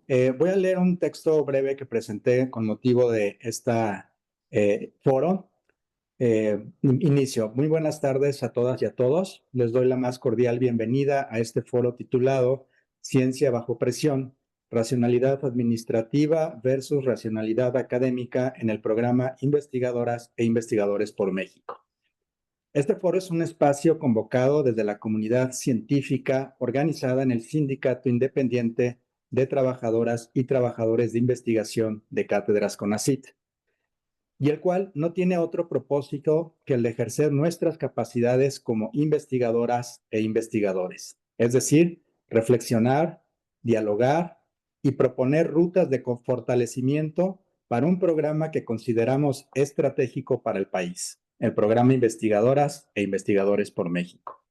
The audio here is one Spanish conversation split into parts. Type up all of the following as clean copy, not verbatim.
Voy a leer un texto breve que presenté con motivo de esta foro. Inicio. Muy buenas tardes a todas y a todos. Les doy la más cordial bienvenida a este foro titulado Ciencia bajo presión, racionalidad administrativa versus racionalidad académica en el programa Investigadoras e Investigadores por México. Este foro es un espacio convocado desde la comunidad científica organizada en el Sindicato Independiente de Trabajadoras y Trabajadores de Investigación de Cátedras CONACYT, y el cual no tiene otro propósito que el de ejercer nuestras capacidades como investigadoras e investigadores, es decir, reflexionar, dialogar y proponer rutas de fortalecimiento para un programa que consideramos estratégico para el país, el programa Investigadoras e Investigadores por México.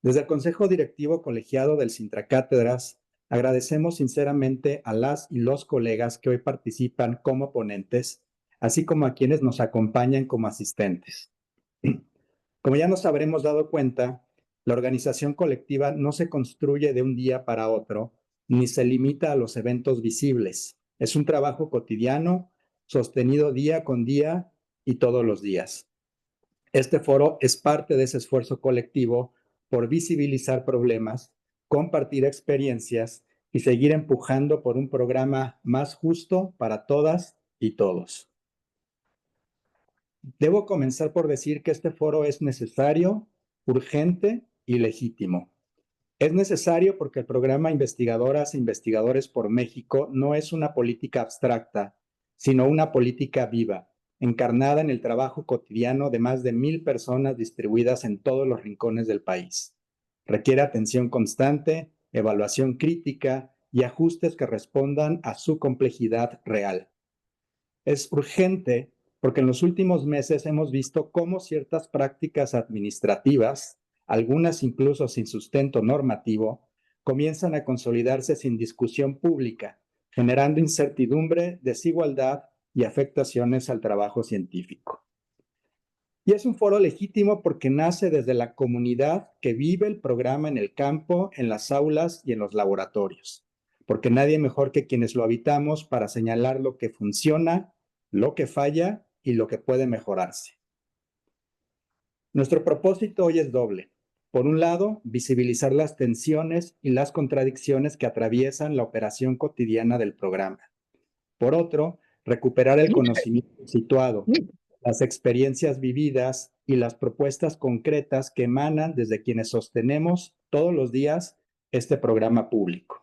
Desde el Consejo Directivo Colegiado del Sintracátedras, agradecemos sinceramente a las y los colegas que hoy participan como ponentes, así como a quienes nos acompañan como asistentes. Como ya nos habremos dado cuenta, la organización colectiva no se construye de un día para otro, ni se limita a los eventos visibles. Es un trabajo cotidiano, sostenido día con día y todos los días. Este foro es parte de ese esfuerzo colectivo por visibilizar problemas, compartir experiencias y seguir empujando por un programa más justo para todas y todos. Debo comenzar por decir que este foro es necesario, urgente y legítimo. Es necesario porque el programa Investigadoras e Investigadores por México no es una política abstracta, sino una política viva, encarnada en el trabajo cotidiano de más de 1,000 personas distribuidas en todos los rincones del país. Requiere atención constante, evaluación crítica y ajustes que respondan a su complejidad real. Es urgente porque en los últimos meses hemos visto cómo ciertas prácticas administrativas, algunas incluso sin sustento normativo, comienzan a consolidarse sin discusión pública, generando incertidumbre, desigualdad y afectaciones al trabajo científico. Y es un foro legítimo porque nace desde la comunidad que vive el programa en el campo, en las aulas y en los laboratorios, porque nadie mejor que quienes lo habitamos para señalar lo que funciona, lo que falla y lo que puede mejorarse. Nuestro propósito hoy es doble. Por un lado, visibilizar las tensiones y las contradicciones que atraviesan la operación cotidiana del programa. Por otro, recuperar el conocimiento situado, las experiencias vividas y las propuestas concretas que emanan desde quienes sostenemos todos los días este programa público.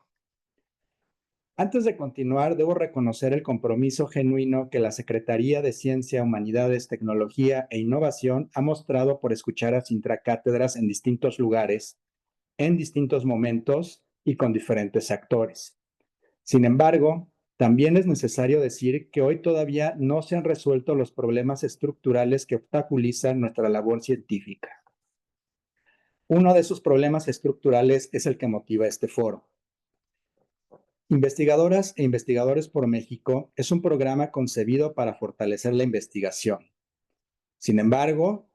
Antes de continuar, debo reconocer el compromiso genuino que la Secretaría de Ciencia, Humanidades, Tecnología e Innovación ha mostrado por escuchar a Sintracátedras en distintos lugares, en distintos momentos y con diferentes actores. Sin embargo, también es necesario decir que hoy todavía no se han resuelto los problemas estructurales que obstaculizan nuestra labor científica. Uno de esos problemas estructurales es el que motiva este foro. Investigadoras e Investigadores por México es un programa concebido para fortalecer la investigación. Sin embargo,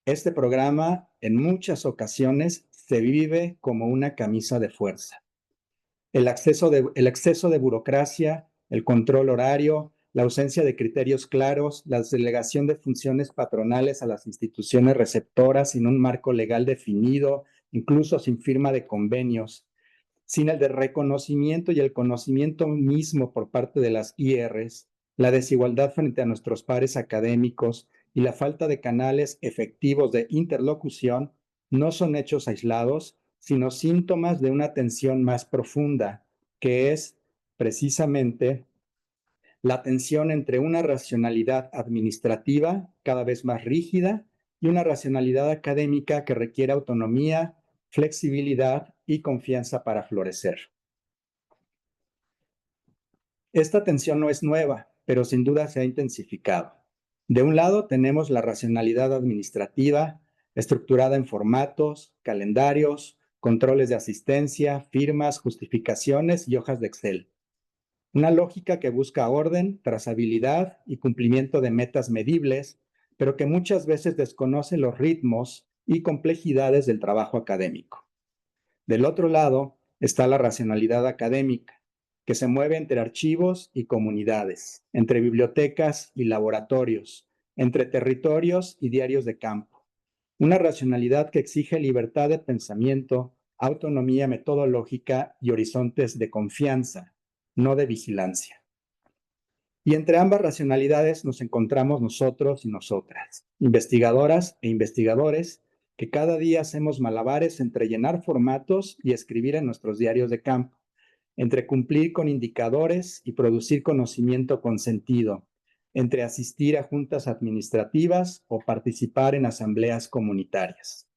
este programa en muchas ocasiones se vive como una camisa de fuerza. El exceso de burocracia, el control horario, la ausencia de criterios claros, la delegación de funciones patronales a las instituciones receptoras sin un marco legal definido, incluso sin firma de convenios, sin el de reconocimiento y el conocimiento mismo por parte de las IRs, la desigualdad frente a nuestros pares académicos y la falta de canales efectivos de interlocución no son hechos aislados, sino síntomas de una tensión más profunda, que es precisamente la tensión entre una racionalidad administrativa cada vez más rígida y una racionalidad académica que requiere autonomía, flexibilidad y confianza para florecer. Esta tensión no es nueva, pero sin duda se ha intensificado. De un lado tenemos la racionalidad administrativa, estructurada en formatos, calendarios, controles de asistencia, firmas, justificaciones y hojas de Excel. Una lógica que busca orden, trazabilidad y cumplimiento de metas medibles, pero que muchas veces desconoce los ritmos y complejidades del trabajo académico. Del otro lado está la racionalidad académica, que se mueve entre archivos y comunidades, entre bibliotecas y laboratorios, entre territorios y diarios de campo. Una racionalidad que exige libertad de pensamiento, autonomía metodológica y horizontes de confianza, no de vigilancia. Y entre ambas racionalidades nos encontramos nosotros y nosotras, investigadoras e investigadores, que cada día hacemos malabares entre llenar formatos y escribir en nuestros diarios de campo, entre cumplir con indicadores y producir conocimiento con sentido, entre asistir a juntas administrativas o participar en asambleas comunitarias.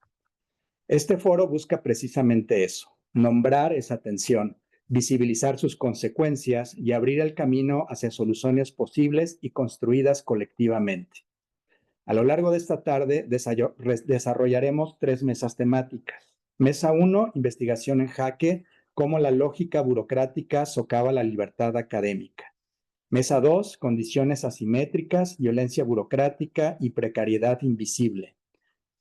Este foro busca precisamente eso, nombrar esa tensión, visibilizar sus consecuencias y abrir el camino hacia soluciones posibles y construidas colectivamente. A lo largo de esta tarde desarrollaremos 3 mesas temáticas. Mesa 1, investigación en jaque, cómo la lógica burocrática socava la libertad académica. Mesa 2, condiciones asimétricas, violencia burocrática y precariedad invisible.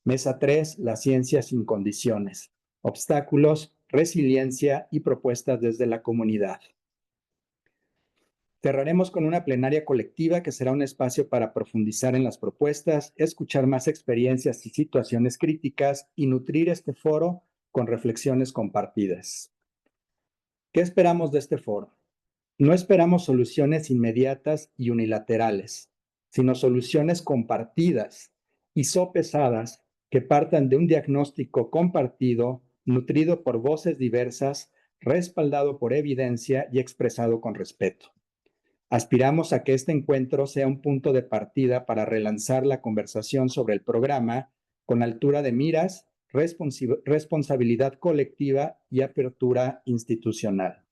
Mesa 3, la ciencia sin condiciones, obstáculos, resiliencia y propuestas desde la comunidad. Cerraremos con una plenaria colectiva que será un espacio para profundizar en las propuestas, escuchar más experiencias y situaciones críticas y nutrir este foro con reflexiones compartidas. ¿Qué esperamos de este foro? No esperamos soluciones inmediatas y unilaterales, sino soluciones compartidas y sopesadas que partan de un diagnóstico compartido, nutrido por voces diversas, respaldado por evidencia y expresado con respeto. Aspiramos a que este encuentro sea un punto de partida para relanzar la conversación sobre el programa con altura de miras, responsabilidad colectiva y apertura institucional.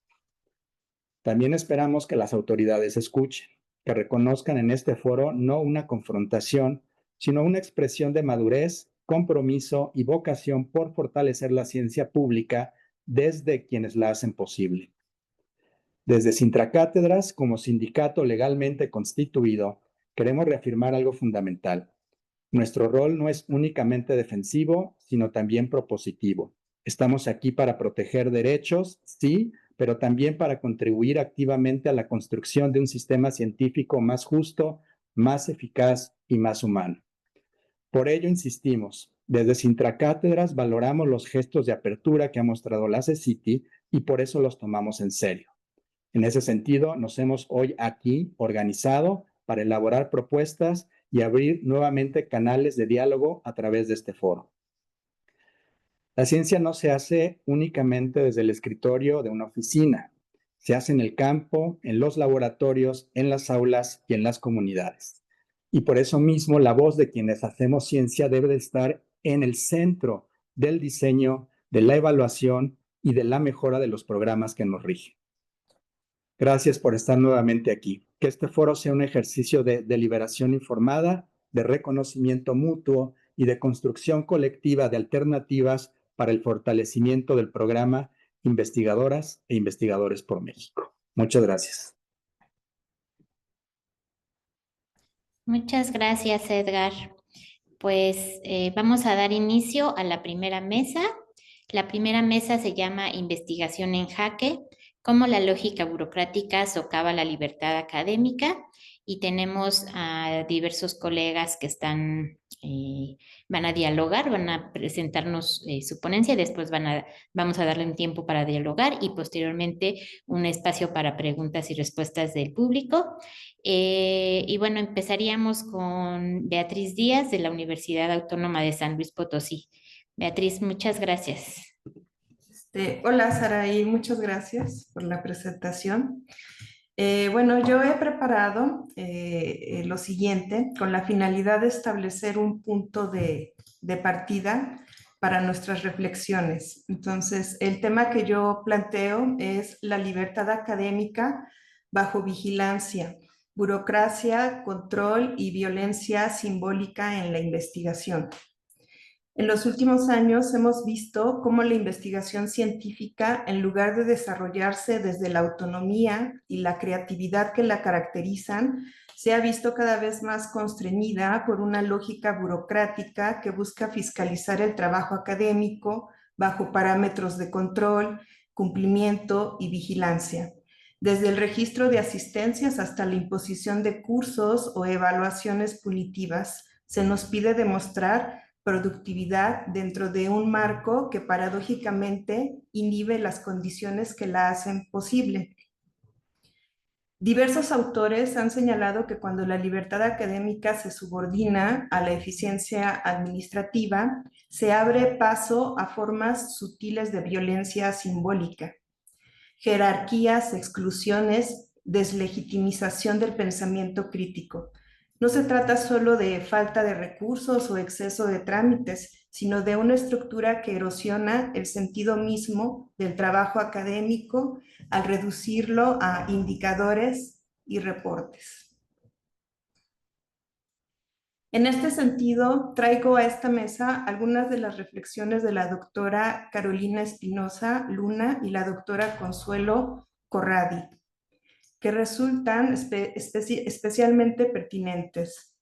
También esperamos que las autoridades escuchen, que reconozcan en este foro no una confrontación, sino una expresión de madurez, compromiso y vocación por fortalecer la ciencia pública desde quienes la hacen posible. Desde Sintracátedras, como sindicato legalmente constituido, queremos reafirmar algo fundamental. Nuestro rol no es únicamente defensivo, sino también propositivo. Estamos aquí para proteger derechos, sí, pero también para contribuir activamente a la construcción de un sistema científico más justo, más eficaz y más humano. Por ello insistimos, desde Sintracátedras valoramos los gestos de apertura que ha mostrado la CECITI y por eso los tomamos en serio. En ese sentido, nos hemos hoy aquí organizado para elaborar propuestas y abrir nuevamente canales de diálogo a través de este foro. La ciencia no se hace únicamente desde el escritorio de una oficina, se hace en el campo, en los laboratorios, en las aulas y en las comunidades. Y por eso mismo la voz de quienes hacemos ciencia debe de estar en el centro del diseño, de la evaluación y de la mejora de los programas que nos rigen. Gracias por estar nuevamente aquí. Que este foro sea un ejercicio de deliberación informada, de reconocimiento mutuo y de construcción colectiva de alternativas para el fortalecimiento del programa Investigadoras e Investigadores por México. Muchas gracias. Muchas gracias, Edgar. Pues vamos a dar inicio a la primera mesa. La primera mesa se llama Investigación en jaque, cómo la lógica burocrática socava la libertad académica, y tenemos a diversos colegas que van a dialogar, van a presentarnos su ponencia, después vamos a darle un tiempo para dialogar y posteriormente un espacio para preguntas y respuestas del público. Y bueno, empezaríamos con Beatriz Díaz de la Universidad Autónoma de San Luis Potosí. Beatriz, muchas gracias. Hola, Saraí, muchas gracias por la presentación. Bueno, yo he preparado lo siguiente con la finalidad de establecer un punto de partida para nuestras reflexiones. Entonces, el tema que yo planteo es la libertad académica bajo vigilancia, burocracia, control y violencia simbólica en la investigación. En los últimos años hemos visto cómo la investigación científica, en lugar de desarrollarse desde la autonomía y la creatividad que la caracterizan, se ha visto cada vez más constreñida por una lógica burocrática que busca fiscalizar el trabajo académico bajo parámetros de control, cumplimiento y vigilancia. desde el registro de asistencias hasta la imposición de cursos o evaluaciones punitivas. Se nos pide demostrar productividad dentro de un marco que paradójicamente inhibe las condiciones que la hacen posible. Diversos autores han señalado que cuando la libertad académica se subordina a la eficiencia administrativa, se abre paso a formas sutiles de violencia simbólica, jerarquías, exclusiones, deslegitimización del pensamiento crítico. No se trata solo de falta de recursos o exceso de trámites, sino de una estructura que erosiona el sentido mismo del trabajo académico al reducirlo a indicadores y reportes. En este sentido, traigo a esta mesa algunas de las reflexiones de la doctora Carolina Espinosa Luna y la doctora Consuelo Corradi, que resultan especialmente pertinentes.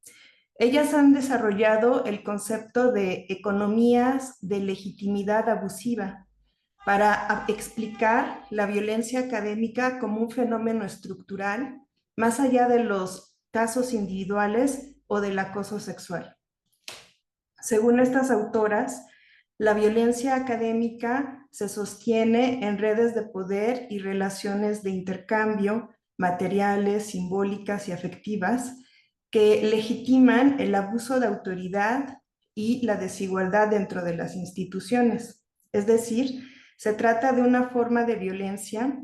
Ellas han desarrollado el concepto de economías de legitimidad abusiva para explicar la violencia académica como un fenómeno estructural, más allá de los casos individuales o del acoso sexual. Según estas autoras, la violencia académica se sostiene en redes de poder y relaciones de intercambio materiales, simbólicas y afectivas que legitiman el abuso de autoridad y la desigualdad dentro de las instituciones. Es decir, se trata de una forma de violencia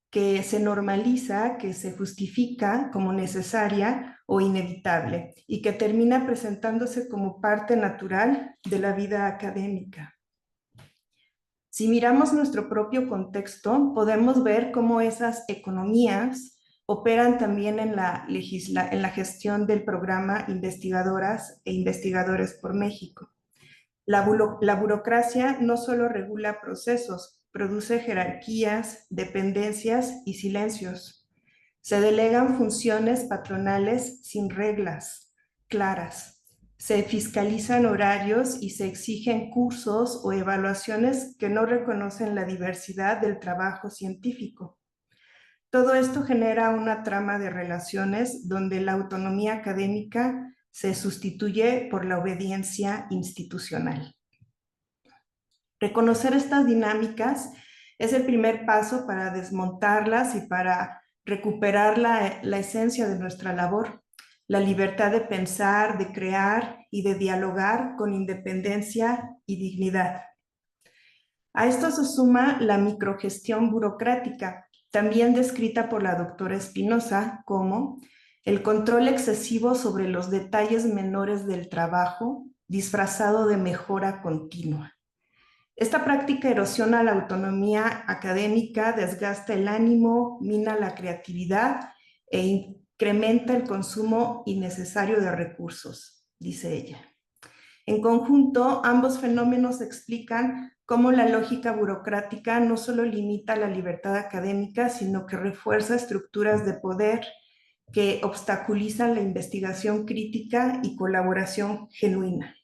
que se normaliza, que se justifica como necesaria o inevitable y que termina presentándose como parte natural de la vida académica. Si miramos nuestro propio contexto, podemos ver cómo esas economías operan también en la gestión del programa Investigadoras e Investigadores por México. La burocracia no solo regula procesos, produce jerarquías, dependencias y silencios. Se delegan funciones patronales sin reglas claras. Se fiscalizan horarios y se exigen cursos o evaluaciones que no reconocen la diversidad del trabajo científico. Todo esto genera una trama de relaciones donde la autonomía académica se sustituye por la obediencia institucional. Reconocer estas dinámicas es el primer paso para desmontarlas y para recuperar la esencia de nuestra labor, la libertad de pensar, de crear y de dialogar con independencia y dignidad. A esto se suma la microgestión burocrática, también descrita por la doctora Espinosa como el control excesivo sobre los detalles menores del trabajo, disfrazado de mejora continua. Esta práctica erosiona la autonomía académica, desgasta el ánimo, mina la creatividad e incrementa el consumo innecesario de recursos, dice ella. En conjunto, ambos fenómenos explican cómo la lógica burocrática no solo limita la libertad académica, sino que refuerza estructuras de poder que obstaculizan la investigación crítica y colaboración genuina.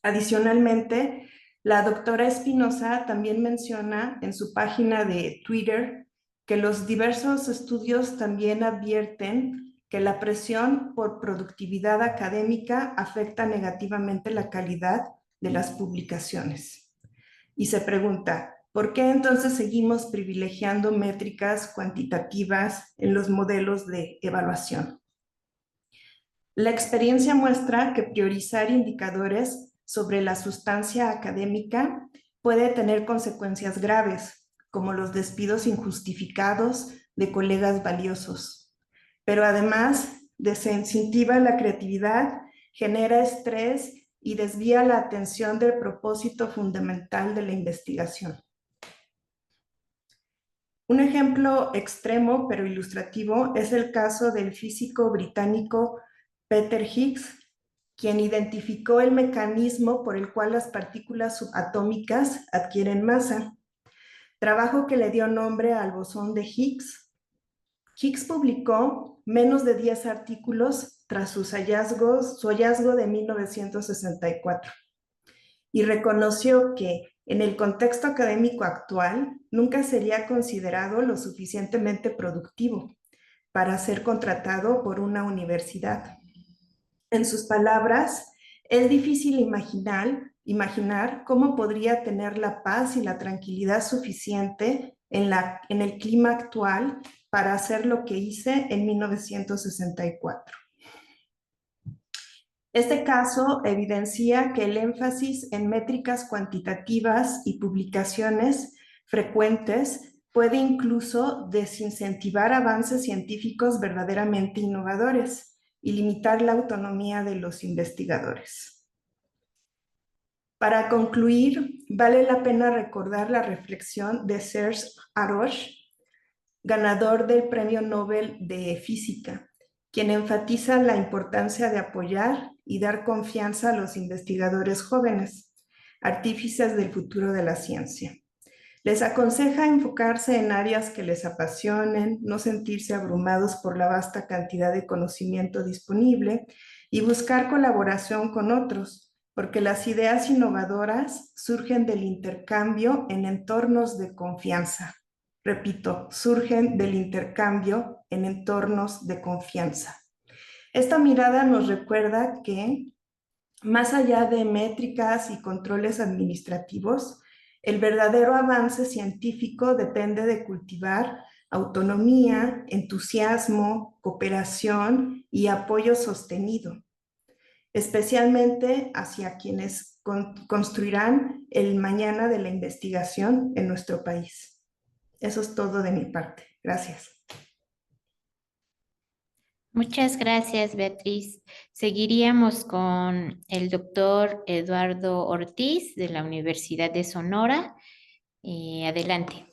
Adicionalmente, la doctora Espinosa también menciona en su página de Twitter que los diversos estudios también advierten que la presión por productividad académica afecta negativamente la calidad de las publicaciones. Y se pregunta, ¿por qué entonces seguimos privilegiando métricas cuantitativas en los modelos de evaluación? La experiencia muestra que priorizar indicadores sobre la sustancia académica puede tener consecuencias graves, como los despidos injustificados de colegas valiosos. Pero además desincentiva la creatividad, genera estrés y desvía la atención del propósito fundamental de la investigación. Un ejemplo extremo pero ilustrativo es el caso del físico británico Peter Higgs, quien identificó el mecanismo por el cual las partículas subatómicas adquieren masa, trabajo que le dio nombre al bosón de Higgs. Higgs publicó menos de 10 artículos tras su hallazgo de 1964 y reconoció que en el contexto académico actual, nunca sería considerado lo suficientemente productivo para ser contratado por una universidad. En sus palabras, es difícil imaginar cómo podría tener la paz y la tranquilidad suficiente en el clima actual para hacer lo que hice en 1964. Este caso evidencia que el énfasis en métricas cuantitativas y publicaciones frecuentes puede incluso desincentivar avances científicos verdaderamente innovadores y limitar la autonomía de los investigadores. Para concluir, vale la pena recordar la reflexión de Serge Haroche, ganador del Premio Nobel de Física, quien enfatiza la importancia de apoyar y dar confianza a los investigadores jóvenes, artífices del futuro de la ciencia. Les aconseja enfocarse en áreas que les apasionen, no sentirse abrumados por la vasta cantidad de conocimiento disponible y buscar colaboración con otros, porque las ideas innovadoras surgen del intercambio en entornos de confianza. Repito, surgen del intercambio en entornos de confianza. Esta mirada nos recuerda que, más allá de métricas y controles administrativos, el verdadero avance científico depende de cultivar autonomía, entusiasmo, cooperación y apoyo sostenido, especialmente hacia quienes construirán el mañana de la investigación en nuestro país. Eso es todo de mi parte. Gracias. Muchas gracias, Beatriz. Seguiríamos con el doctor Eduardo Ortiz de la Universidad de Sonora. Adelante.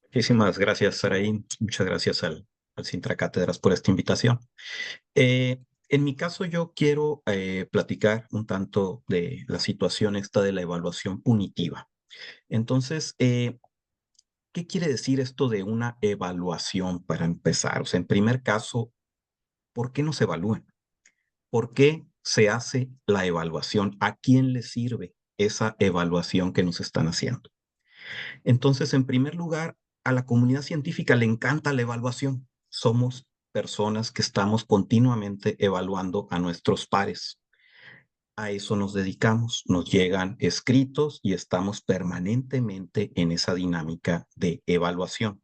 Muchísimas gracias, Saraí. Muchas gracias al Sintra Cátedras por esta invitación. En mi caso, yo quiero platicar un tanto de la situación esta de la evaluación punitiva. Entonces, ¿qué quiere decir esto de una evaluación para empezar? O sea, en primer caso, ¿por qué no se evalúan? ¿Por qué se hace la evaluación? ¿A quién le sirve esa evaluación que nos están haciendo? Entonces, en primer lugar, a la comunidad científica le encanta la evaluación. Somos personas que estamos continuamente evaluando a nuestros pares. A eso nos dedicamos, nos llegan escritos y estamos permanentemente en esa dinámica de evaluación.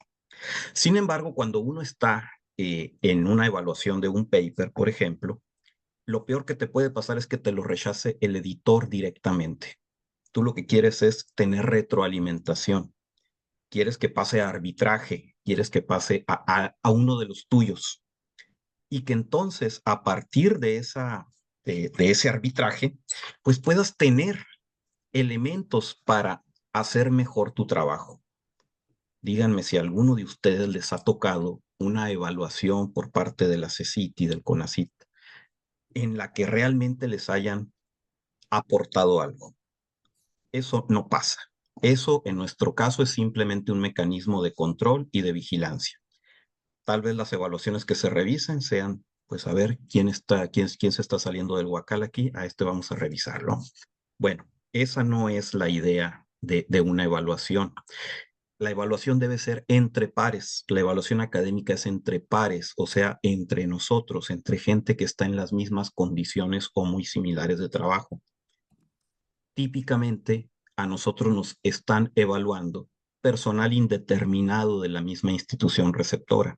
Sin embargo, cuando uno está en una evaluación de un paper, por ejemplo, lo peor que te puede pasar es que te lo rechace el editor directamente. Tú lo que quieres es tener retroalimentación. Quieres que pase a arbitraje, quieres que pase a uno de los tuyos. Y que entonces, a partir de ese arbitraje, pues puedas tener elementos para hacer mejor tu trabajo. Díganme si a alguno de ustedes les ha tocado una evaluación por parte de la CECIT y del CONACYT en la que realmente les hayan aportado algo. Eso no pasa. Eso, en nuestro caso, es simplemente un mecanismo de control y de vigilancia. Tal vez las evaluaciones que se revisen sean, pues, a ver quién se está saliendo del huacal aquí, a este vamos a revisarlo. Bueno, esa no es la idea de una evaluación. La evaluación debe ser entre pares. La evaluación académica es entre pares, o sea, entre nosotros, entre gente que está en las mismas condiciones o muy similares de trabajo. Típicamente, a nosotros nos están evaluando personal indeterminado de la misma institución receptora,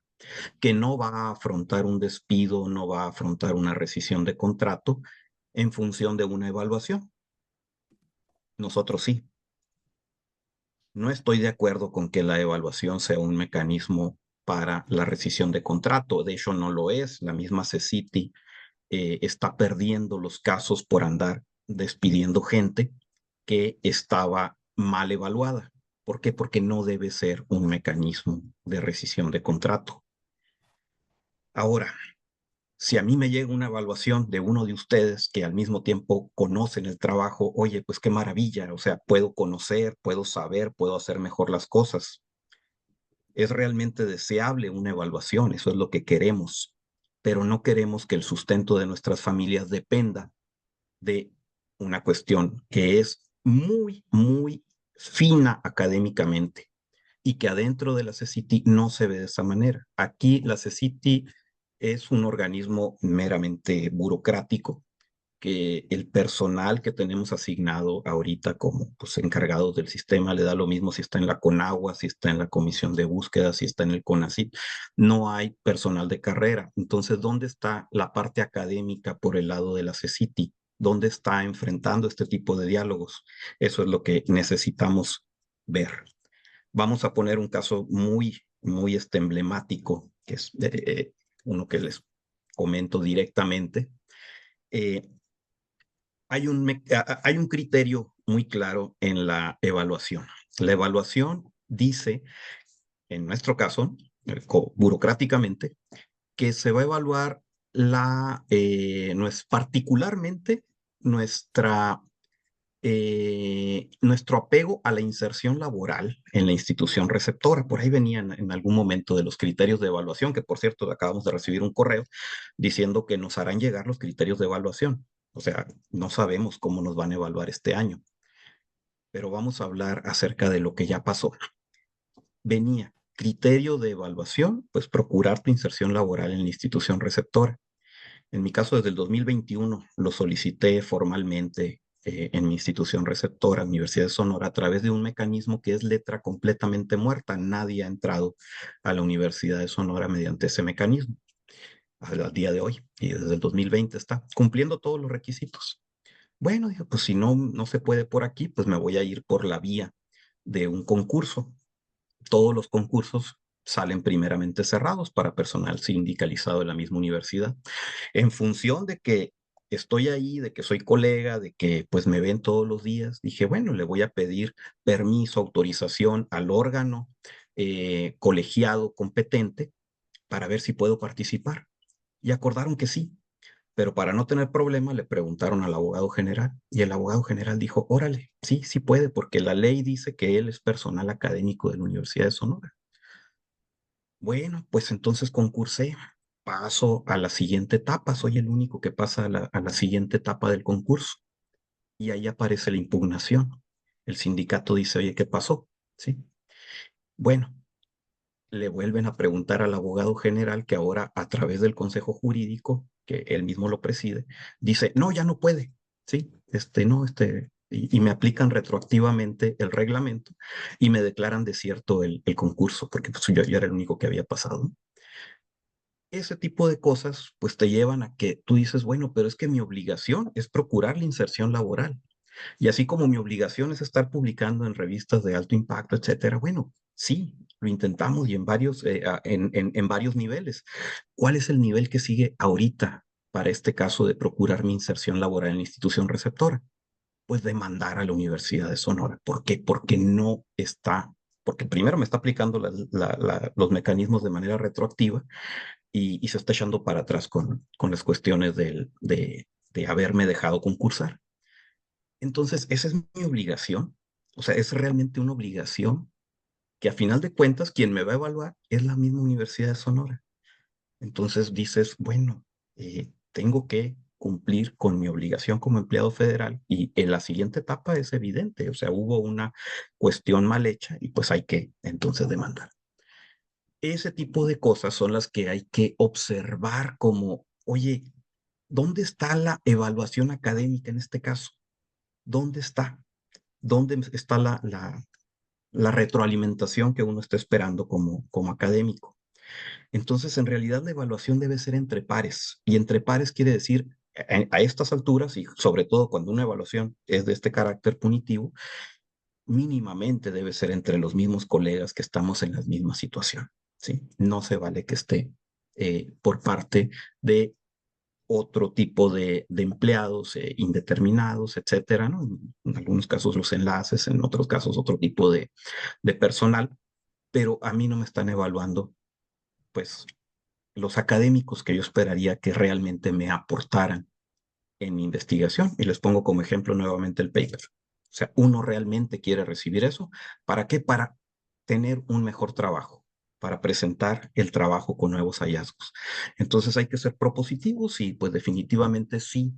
que no va a afrontar un despido, no va a afrontar una rescisión de contrato en función de una evaluación. Nosotros sí. No estoy de acuerdo con que la evaluación sea un mecanismo para la rescisión de contrato. De hecho, no lo es. La misma CECITI está perdiendo los casos por andar despidiendo gente que estaba mal evaluada. ¿Por qué? Porque no debe ser un mecanismo de rescisión de contrato. Ahora, si a mí me llega una evaluación de uno de ustedes que al mismo tiempo conocen el trabajo, oye, pues qué maravilla, o sea, puedo conocer, puedo saber, puedo hacer mejor las cosas. Es realmente deseable una evaluación, eso es lo que queremos, pero no queremos que el sustento de nuestras familias dependa de una cuestión que es muy fina académicamente y que adentro de la CECITI no se ve de esa manera. Aquí la CECITI es un organismo meramente burocrático, que el personal que tenemos asignado ahorita como pues, encargados del sistema le da lo mismo si está en la CONAGUA, si está en la Comisión de Búsqueda, si está en el CONACYT. No hay personal de carrera. Entonces, ¿dónde está la parte académica por el lado de la CECITI? ¿Dónde está enfrentando este tipo de diálogos? Eso es lo que necesitamos ver. Vamos a poner un caso muy emblemático, que es uno que les comento directamente. Hay un criterio muy claro en la evaluación. La evaluación dice, en nuestro caso, burocráticamente, que se va a evaluar particularmente nuestro apego a la inserción laboral en la institución receptora. Por ahí venían en algún momento de los criterios de evaluación, que por cierto acabamos de recibir un correo diciendo que nos harán llegar los criterios de evaluación. O sea, no sabemos cómo nos van a evaluar este año, pero vamos a hablar acerca de lo que ya pasó. Venía criterio de evaluación, pues procurar tu inserción laboral en la institución receptora. En mi caso, desde el 2021 lo solicité formalmente en mi institución receptora, Universidad de Sonora, a través de un mecanismo que es letra completamente muerta. Nadie ha entrado a la Universidad de Sonora mediante ese mecanismo al día de hoy, y desde el 2020 está cumpliendo todos los requisitos. Bueno, dije, pues si no se puede por aquí, pues me voy a ir por la vía de un concurso. Todos los concursos salen primeramente cerrados para personal sindicalizado de la misma universidad. En función de que estoy ahí, de que soy colega, de que pues me ven todos los días, dije, bueno, le voy a pedir permiso, autorización al órgano colegiado competente para ver si puedo participar. Y acordaron que sí, pero para no tener problema le preguntaron al abogado general y el abogado general dijo, órale, sí, sí puede, porque la ley dice que él es personal académico de la Universidad de Sonora. Bueno, pues entonces concursé, paso a la siguiente etapa, soy el único que pasa a la siguiente etapa del concurso y ahí aparece la impugnación. El sindicato dice, oye, ¿qué pasó? ¿Sí? Bueno, le vuelven a preguntar al abogado general que ahora a través del consejo jurídico, que él mismo lo preside, dice, no, ya no puede, ¿sí? Y me aplican retroactivamente el reglamento y me declaran desierto el concurso, porque pues, yo era el único que había pasado. Ese tipo de cosas pues te llevan a que tú dices, bueno, pero es que mi obligación es procurar la inserción laboral. Y así como mi obligación es estar publicando en revistas de alto impacto, etcétera, bueno, sí, lo intentamos y en varios niveles. ¿Cuál es el nivel que sigue ahorita para este caso de procurar mi inserción laboral en la institución receptora? Pues demandar a la Universidad de Sonora. ¿Por qué? Porque primero me está aplicando los mecanismos de manera retroactiva y se está echando para atrás con las cuestiones de haberme dejado concursar. Entonces, esa es mi obligación. O sea, es realmente una obligación que a final de cuentas quien me va a evaluar es la misma Universidad de Sonora. Entonces dices, bueno, tengo que cumplir con mi obligación como empleado federal y en la siguiente etapa es evidente, o sea, hubo una cuestión mal hecha y pues hay que entonces demandar. Ese tipo de cosas son las que hay que observar como, oye, ¿dónde está la evaluación académica en este caso? ¿Dónde está? ¿Dónde está la retroalimentación que uno está esperando como académico? Entonces, en realidad, la evaluación debe ser entre pares. Y entre pares quiere decir, a estas alturas, y sobre todo cuando una evaluación es de este carácter punitivo, mínimamente debe ser entre los mismos colegas que estamos en la misma situación. ¿Sí? No se vale que esté por parte de otro tipo de empleados indeterminados, etcétera, ¿no? En algunos casos los enlaces, en otros casos otro tipo de personal, pero a mí no me están evaluando, pues, los académicos que yo esperaría que realmente me aportaran en mi investigación. Y les pongo como ejemplo nuevamente el paper. O sea, uno realmente quiere recibir eso. ¿Para qué? Para tener un mejor trabajo, para presentar el trabajo con nuevos hallazgos. Entonces hay que ser propositivos y pues definitivamente sí,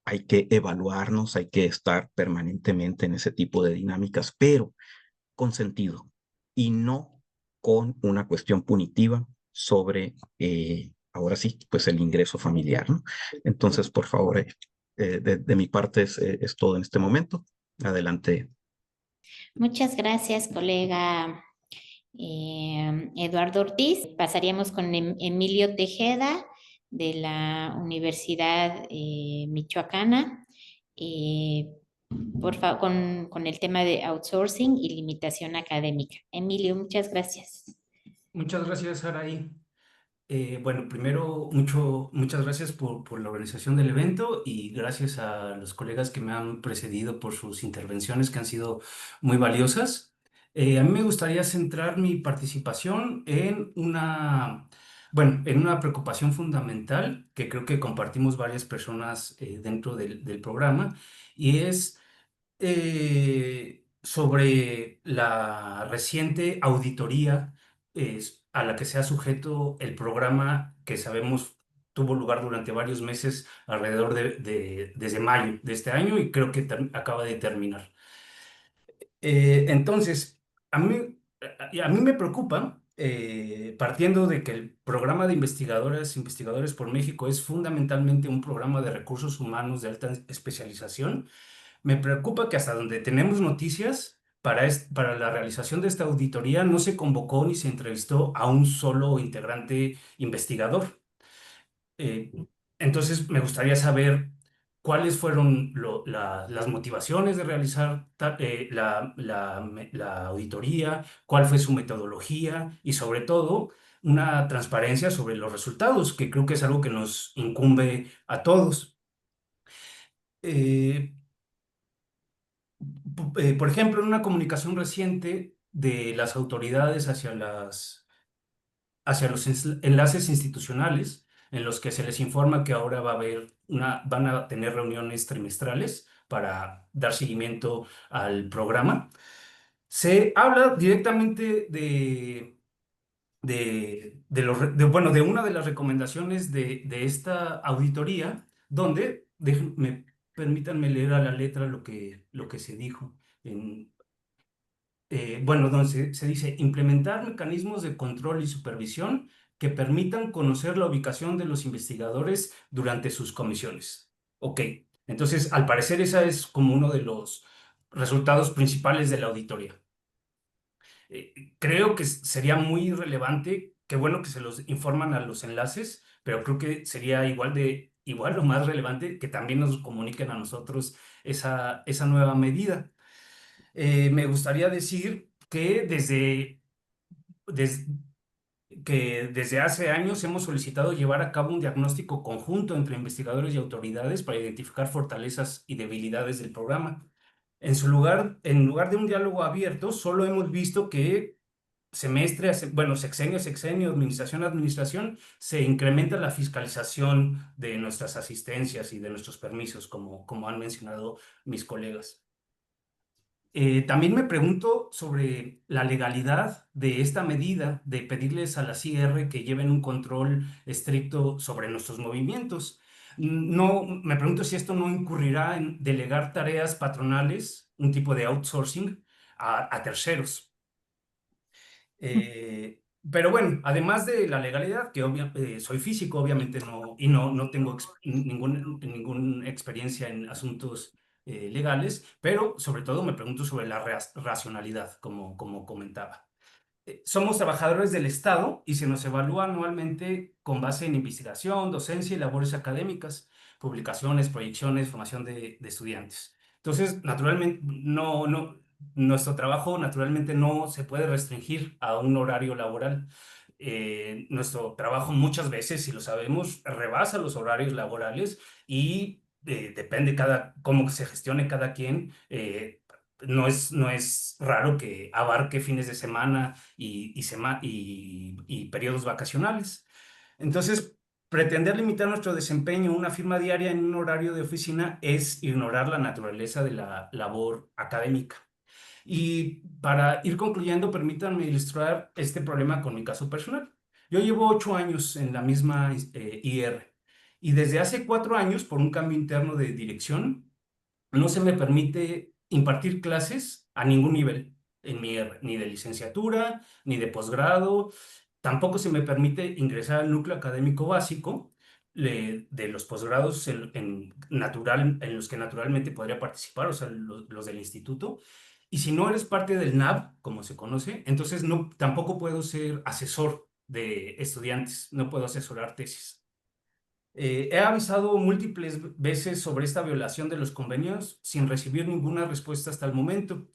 hay que evaluarnos, hay que estar permanentemente en ese tipo de dinámicas, pero con sentido y no con una cuestión punitiva sobre, ahora sí, pues el ingreso familiar, ¿no? Entonces, por favor, de mi parte es todo en este momento. Adelante. Muchas gracias, colega Eduardo Ortiz. Pasaríamos con Emilio Tejeda de la Universidad Michoacana, eh, con el tema de outsourcing y limitación académica. Emilio, muchas gracias. Muchas gracias, Saraí. Bueno, primero, muchas gracias por la organización del evento y gracias a los colegas que me han precedido por sus intervenciones que han sido muy valiosas. A mí me gustaría centrar mi participación bueno, en una preocupación fundamental que creo que compartimos varias personas dentro del programa, y es sobre la reciente auditoría a la que se ha sujeto el programa que sabemos tuvo lugar durante varios meses alrededor desde mayo de este año, y creo que acaba de terminar. Entonces, a mí me preocupa, partiendo de que el programa de investigadores por México es fundamentalmente un programa de recursos humanos de alta especialización. Me preocupa que hasta donde tenemos noticias, para la realización de esta auditoría no se convocó ni se entrevistó a un solo integrante investigador. Eh, entonces, me gustaría saber cuáles fueron las motivaciones de realizar la auditoría, cuál fue su metodología y, sobre todo, una transparencia sobre los resultados, que creo que es algo que nos incumbe a todos. Eh, por ejemplo, en una comunicación reciente de las autoridades hacia los enlaces institucionales, en los que se les informa que ahora van a tener reuniones trimestrales para dar seguimiento al programa, se habla directamente bueno, de una de las recomendaciones de esta auditoría, donde, permítanme leer a la letra lo que se dijo. Bueno, donde se dice implementar mecanismos de control y supervisión que permitan conocer la ubicación de los investigadores durante sus comisiones. Ok, entonces al parecer esa es como uno de los resultados principales de la auditoría. Creo que sería muy relevante, qué bueno que se los informan a los enlaces, pero creo que sería igual o más relevante que también nos comuniquen a nosotros esa nueva medida. Me gustaría decir que des- desde hace años hemos solicitado llevar a cabo un diagnóstico conjunto entre investigadores y autoridades para identificar fortalezas y debilidades del programa. En lugar de un diálogo abierto, solo hemos visto que bueno, sexenio a sexenio, administración a administración, se incrementa la fiscalización de nuestras asistencias y de nuestros permisos, como han mencionado mis colegas. También me pregunto sobre la legalidad de esta medida de pedirles a la CIR que lleven un control estricto sobre nuestros movimientos. No, me pregunto si esto no incurrirá en delegar tareas patronales, un tipo de outsourcing, a terceros. Pero bueno, además de la legalidad, que soy físico, obviamente no tengo ninguna experiencia en asuntos legales, pero sobre todo me pregunto sobre la racionalidad, como comentaba. Somos trabajadores del Estado y se nos evalúa anualmente con base en investigación, docencia y labores académicas, publicaciones, proyecciones, formación de estudiantes. Entonces, naturalmente, nuestro trabajo naturalmente no se puede restringir a un horario laboral. Nuestro trabajo muchas veces, si lo sabemos, rebasa los horarios laborales y depende cómo se gestione cada quien. No es raro que abarque fines de semana y periodos vacacionales. Entonces, pretender limitar nuestro desempeño a una firma diaria en un horario de oficina es ignorar la naturaleza de la labor académica. Y para ir concluyendo, permítanme ilustrar este problema con mi caso personal. Yo llevo 8 años en la misma IR Y desde hace 4 años, por un cambio interno de dirección, no se me permite impartir clases a ningún nivel en mi R, ni de licenciatura, ni de posgrado. Tampoco se me permite ingresar al núcleo académico básico de los posgrados en los que naturalmente podría participar, o sea, los del instituto. Y si no eres parte del NAB, como se conoce, entonces no, tampoco puedo ser asesor de estudiantes, no puedo asesorar tesis. He avisado múltiples veces sobre esta violación de los convenios sin recibir ninguna respuesta hasta el momento.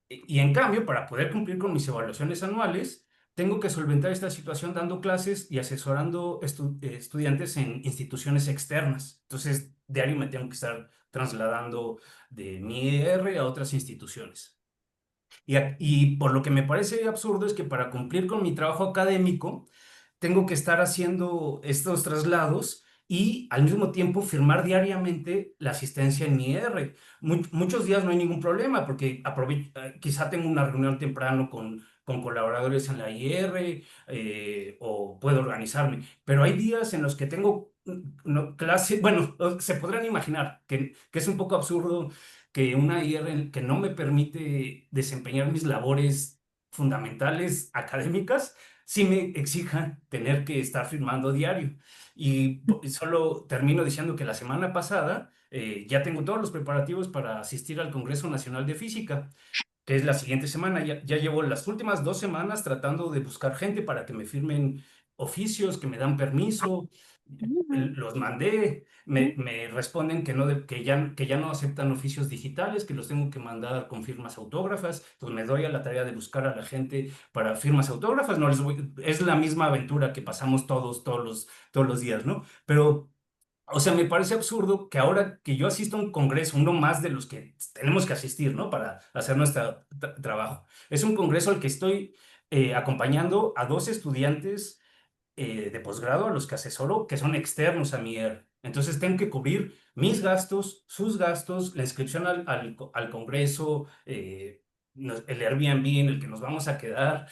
Y en cambio, para poder cumplir con mis evaluaciones anuales, tengo que solventar esta situación dando clases y asesorando estudiantes en instituciones externas. Entonces, diario me tengo que estar trasladando de mi ER a otras instituciones. Y por lo que me parece absurdo es que para cumplir con mi trabajo académico, tengo que estar haciendo estos traslados y al mismo tiempo firmar diariamente la asistencia en mi R. Muchos días no hay ningún problema porque quizá tengo una reunión temprano con colaboradores en la IR, o puedo organizarme, pero hay días en los que tengo clase, bueno, se podrán imaginar que es un poco absurdo que una IR que no me permite desempeñar mis labores fundamentales académicas sí me exija tener que estar firmando diario. Y solo termino diciendo que la semana pasada ya tengo todos los preparativos para asistir al Congreso Nacional de Física, que es la siguiente semana. Ya llevo las últimas 2 semanas tratando de buscar gente para que me firmen oficios, que me dan permiso. Los mandé, me responden que ya no aceptan oficios digitales, que los tengo que mandar con firmas autógrafas. Entonces me doy a la tarea de buscar a la gente para firmas autógrafas. No es la misma aventura que pasamos todos los días, ¿no? Pero, o sea, me parece absurdo que ahora que yo asisto a un congreso, uno más de los que tenemos que asistir, ¿no? Para hacer nuestro trabajo. Es un congreso al que estoy acompañando a 2 estudiantes de posgrado a los que asesoro, que son externos a mi ER. Entonces tengo que cubrir mis gastos, sus gastos, la inscripción al congreso, el Airbnb en el que nos vamos a quedar.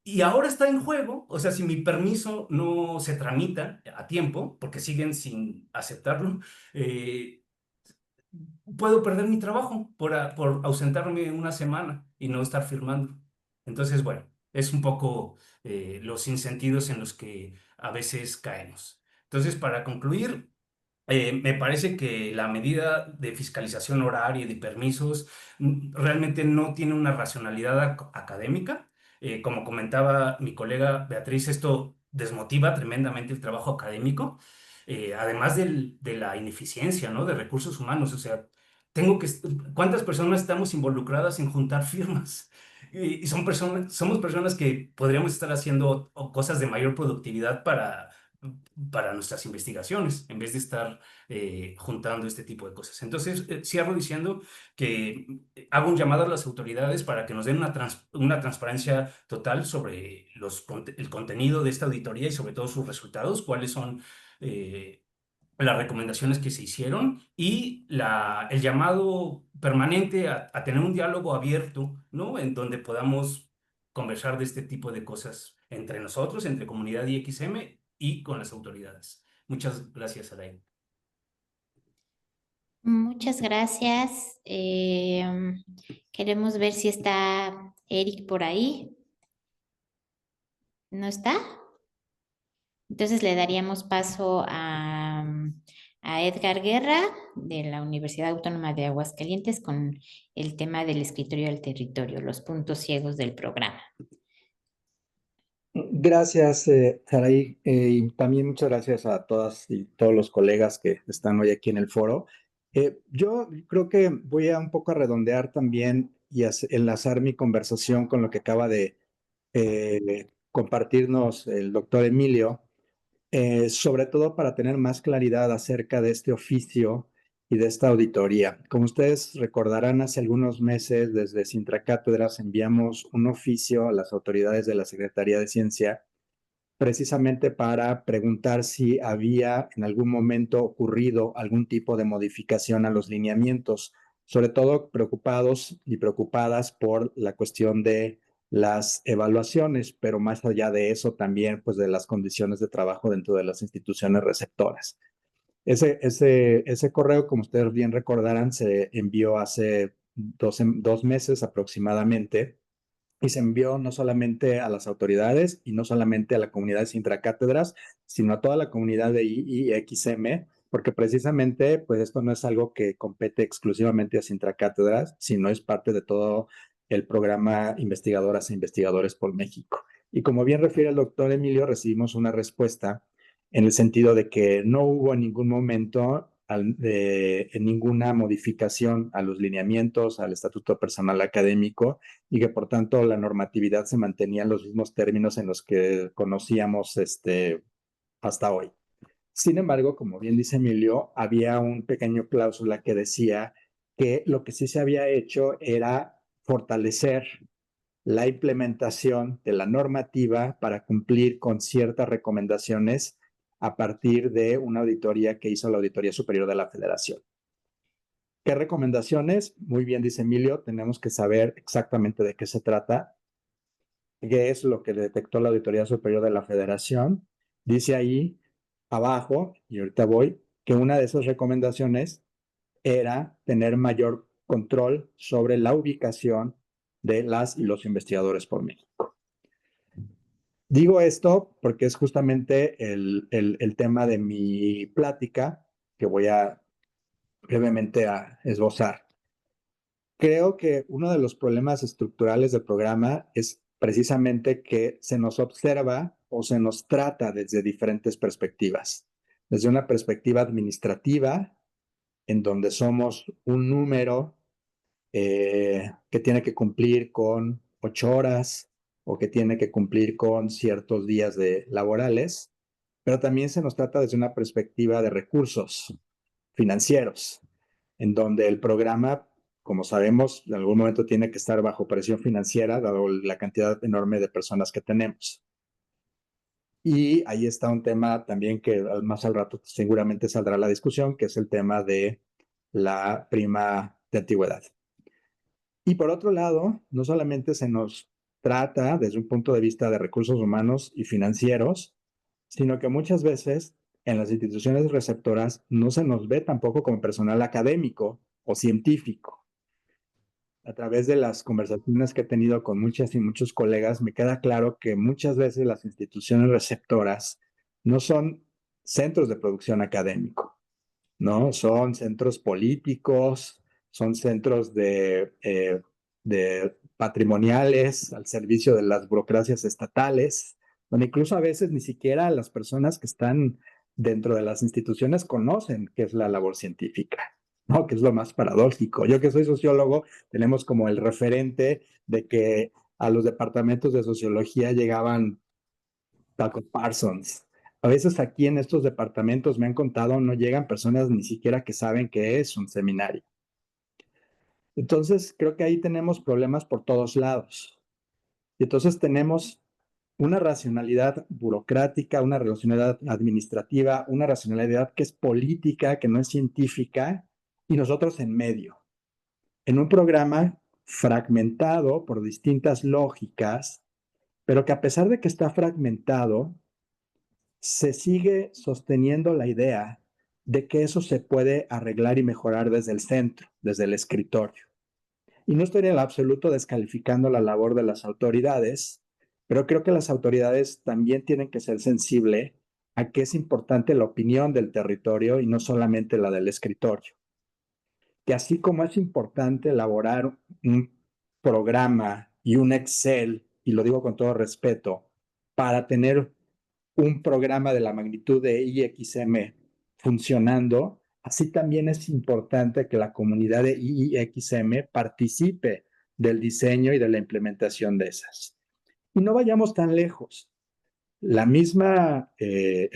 Y ahora está en juego, o sea, si mi permiso no se tramita a tiempo, porque siguen sin aceptarlo, eh, puedo perder mi trabajo por ausentarme una semana y no estar firmando. Entonces, bueno, es un poco los sinsentidos en los que a veces caemos. Entonces, para concluir, me parece que la medida de fiscalización horaria y de permisos realmente no tiene una racionalidad académica. Como comentaba mi colega Beatriz, esto desmotiva tremendamente el trabajo académico, además de la ineficiencia, ¿no? De recursos humanos. O sea, ¿cuántas personas estamos involucradas en juntar firmas? Y somos personas que podríamos estar haciendo cosas de mayor productividad para nuestras investigaciones, en vez de estar juntando este tipo de cosas. Entonces, cierro diciendo que hago un llamado a las autoridades para que nos den una transparencia total sobre el contenido de esta auditoría y sobre todo sus resultados, cuáles son las recomendaciones que se hicieron y el llamado permanente a tener un diálogo abierto, ¿no? En donde podamos conversar de este tipo de cosas entre nosotros, entre comunidad IXM y con las autoridades. Muchas gracias, Alain. Muchas gracias. Queremos ver si está Eric por ahí. ¿No está? Entonces le daríamos paso a Edgar Guerra de la Universidad Autónoma de Aguascalientes con el tema del escritorio del territorio, los puntos ciegos del programa. Gracias, Saraí, y también muchas gracias a todas y todos los colegas que están hoy aquí en el foro. Yo creo que voy a un poco a redondear también y enlazar mi conversación con lo que acaba de compartirnos el doctor Emilio, sobre todo para tener más claridad acerca de este oficio y de esta auditoría. Como ustedes recordarán, hace algunos meses desde Sintracátedras enviamos un oficio a las autoridades de la Secretaría de Ciencia precisamente para preguntar si había en algún momento ocurrido algún tipo de modificación a los lineamientos, sobre todo preocupados y preocupadas por la cuestión de las evaluaciones, pero más allá de eso también, pues de las condiciones de trabajo dentro de las instituciones receptoras. Ese correo, como ustedes bien recordarán, se envió hace 2 meses aproximadamente y se envió no solamente a las autoridades y no solamente a la comunidad de intracátedras, sino a toda la comunidad de IXM, porque precisamente pues esto no es algo que compete exclusivamente a intracátedras, sino es parte de todo el programa Investigadoras e Investigadores por México. Y como bien refiere el doctor Emilio, recibimos una respuesta en el sentido de que no hubo en ningún momento en ninguna modificación a los lineamientos, al estatuto personal académico, y que por tanto la normatividad se mantenía en los mismos términos en los que conocíamos hasta hoy. Sin embargo, como bien dice Emilio, había un pequeño cláusula que decía que lo que sí se había hecho era fortalecer la implementación de la normativa para cumplir con ciertas recomendaciones a partir de una auditoría que hizo la Auditoría Superior de la Federación. ¿Qué recomendaciones? Muy bien, dice Emilio, tenemos que saber exactamente de qué se trata, qué es lo que detectó la Auditoría Superior de la Federación. Dice ahí abajo, y ahorita voy, que una de esas recomendaciones era tener mayor control sobre la ubicación de las y los investigadores por México. Digo esto porque es justamente el tema de mi plática que voy a brevemente a esbozar. Creo que uno de los problemas estructurales del programa es precisamente que se nos observa o se nos trata desde diferentes perspectivas. Desde una perspectiva administrativa, en donde somos un número que tiene que cumplir con 8 horas o que tiene que cumplir con ciertos días laborales, pero también se nos trata desde una perspectiva de recursos financieros, en donde el programa, como sabemos, en algún momento tiene que estar bajo presión financiera, dado la cantidad enorme de personas que tenemos. Y ahí está un tema también que más al rato seguramente saldrá la discusión, que es el tema de la prima de antigüedad. Y por otro lado, no solamente se nos trata desde un punto de vista de recursos humanos y financieros, sino que muchas veces en las instituciones receptoras no se nos ve tampoco como personal académico o científico. A través de las conversaciones que he tenido con muchas y muchos colegas, me queda claro que muchas veces las instituciones receptoras no son centros de producción académico, ¿no? Son centros políticos, son centros de patrimoniales al servicio de las burocracias estatales, donde incluso a veces ni siquiera las personas que están dentro de las instituciones conocen qué es la labor científica, ¿no? Que es lo más paradójico. Yo que soy sociólogo, tenemos como el referente de que a los departamentos de sociología llegaban Taco Parsons. A veces aquí en estos departamentos me han contado, no llegan personas ni siquiera que saben qué es un seminario. Entonces, creo que ahí tenemos problemas por todos lados. Y entonces tenemos una racionalidad burocrática, una racionalidad administrativa, una racionalidad que es política, que no es científica, y nosotros en medio, en un programa fragmentado por distintas lógicas, pero que a pesar de que está fragmentado, se sigue sosteniendo la idea de que eso se puede arreglar y mejorar desde el centro, desde el escritorio. Y no estoy en lo absoluto descalificando la labor de las autoridades, pero creo que las autoridades también tienen que ser sensibles a que es importante la opinión del territorio y no solamente la del escritorio. Que así como es importante elaborar un programa y un Excel, y lo digo con todo respeto, para tener un programa de la magnitud de IXM funcionando, así también es importante que la comunidad de IXM participe del diseño y de la implementación de esas. Y no vayamos tan lejos. El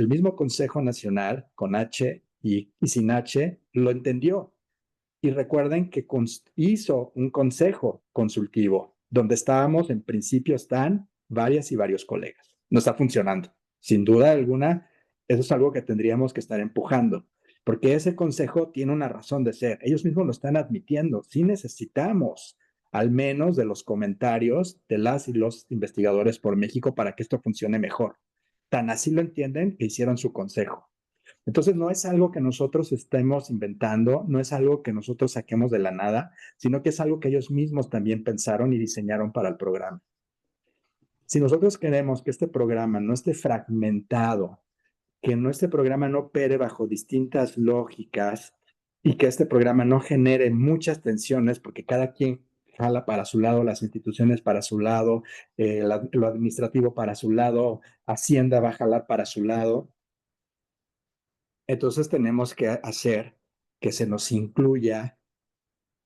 mismo Consejo Nacional, con H y sin H, lo entendió. Y recuerden que hizo un consejo consultivo, donde estábamos, en principio están varias y varios colegas. No está funcionando. Sin duda alguna, eso es algo que tendríamos que estar empujando, porque ese consejo tiene una razón de ser. Ellos mismos lo están admitiendo. Sí necesitamos al menos de los comentarios de las y los investigadores por México para que esto funcione mejor. Tan así lo entienden que hicieron su consejo. Entonces, no es algo que nosotros estemos inventando, no es algo que nosotros saquemos de la nada, sino que es algo que ellos mismos también pensaron y diseñaron para el programa. Si nosotros queremos que este programa no esté fragmentado, que este programa no opere bajo distintas lógicas y que este programa no genere muchas tensiones, porque cada quien jala para su lado, las instituciones para su lado, lo administrativo para su lado, Hacienda va a jalar para su lado. Entonces tenemos que hacer que se nos incluya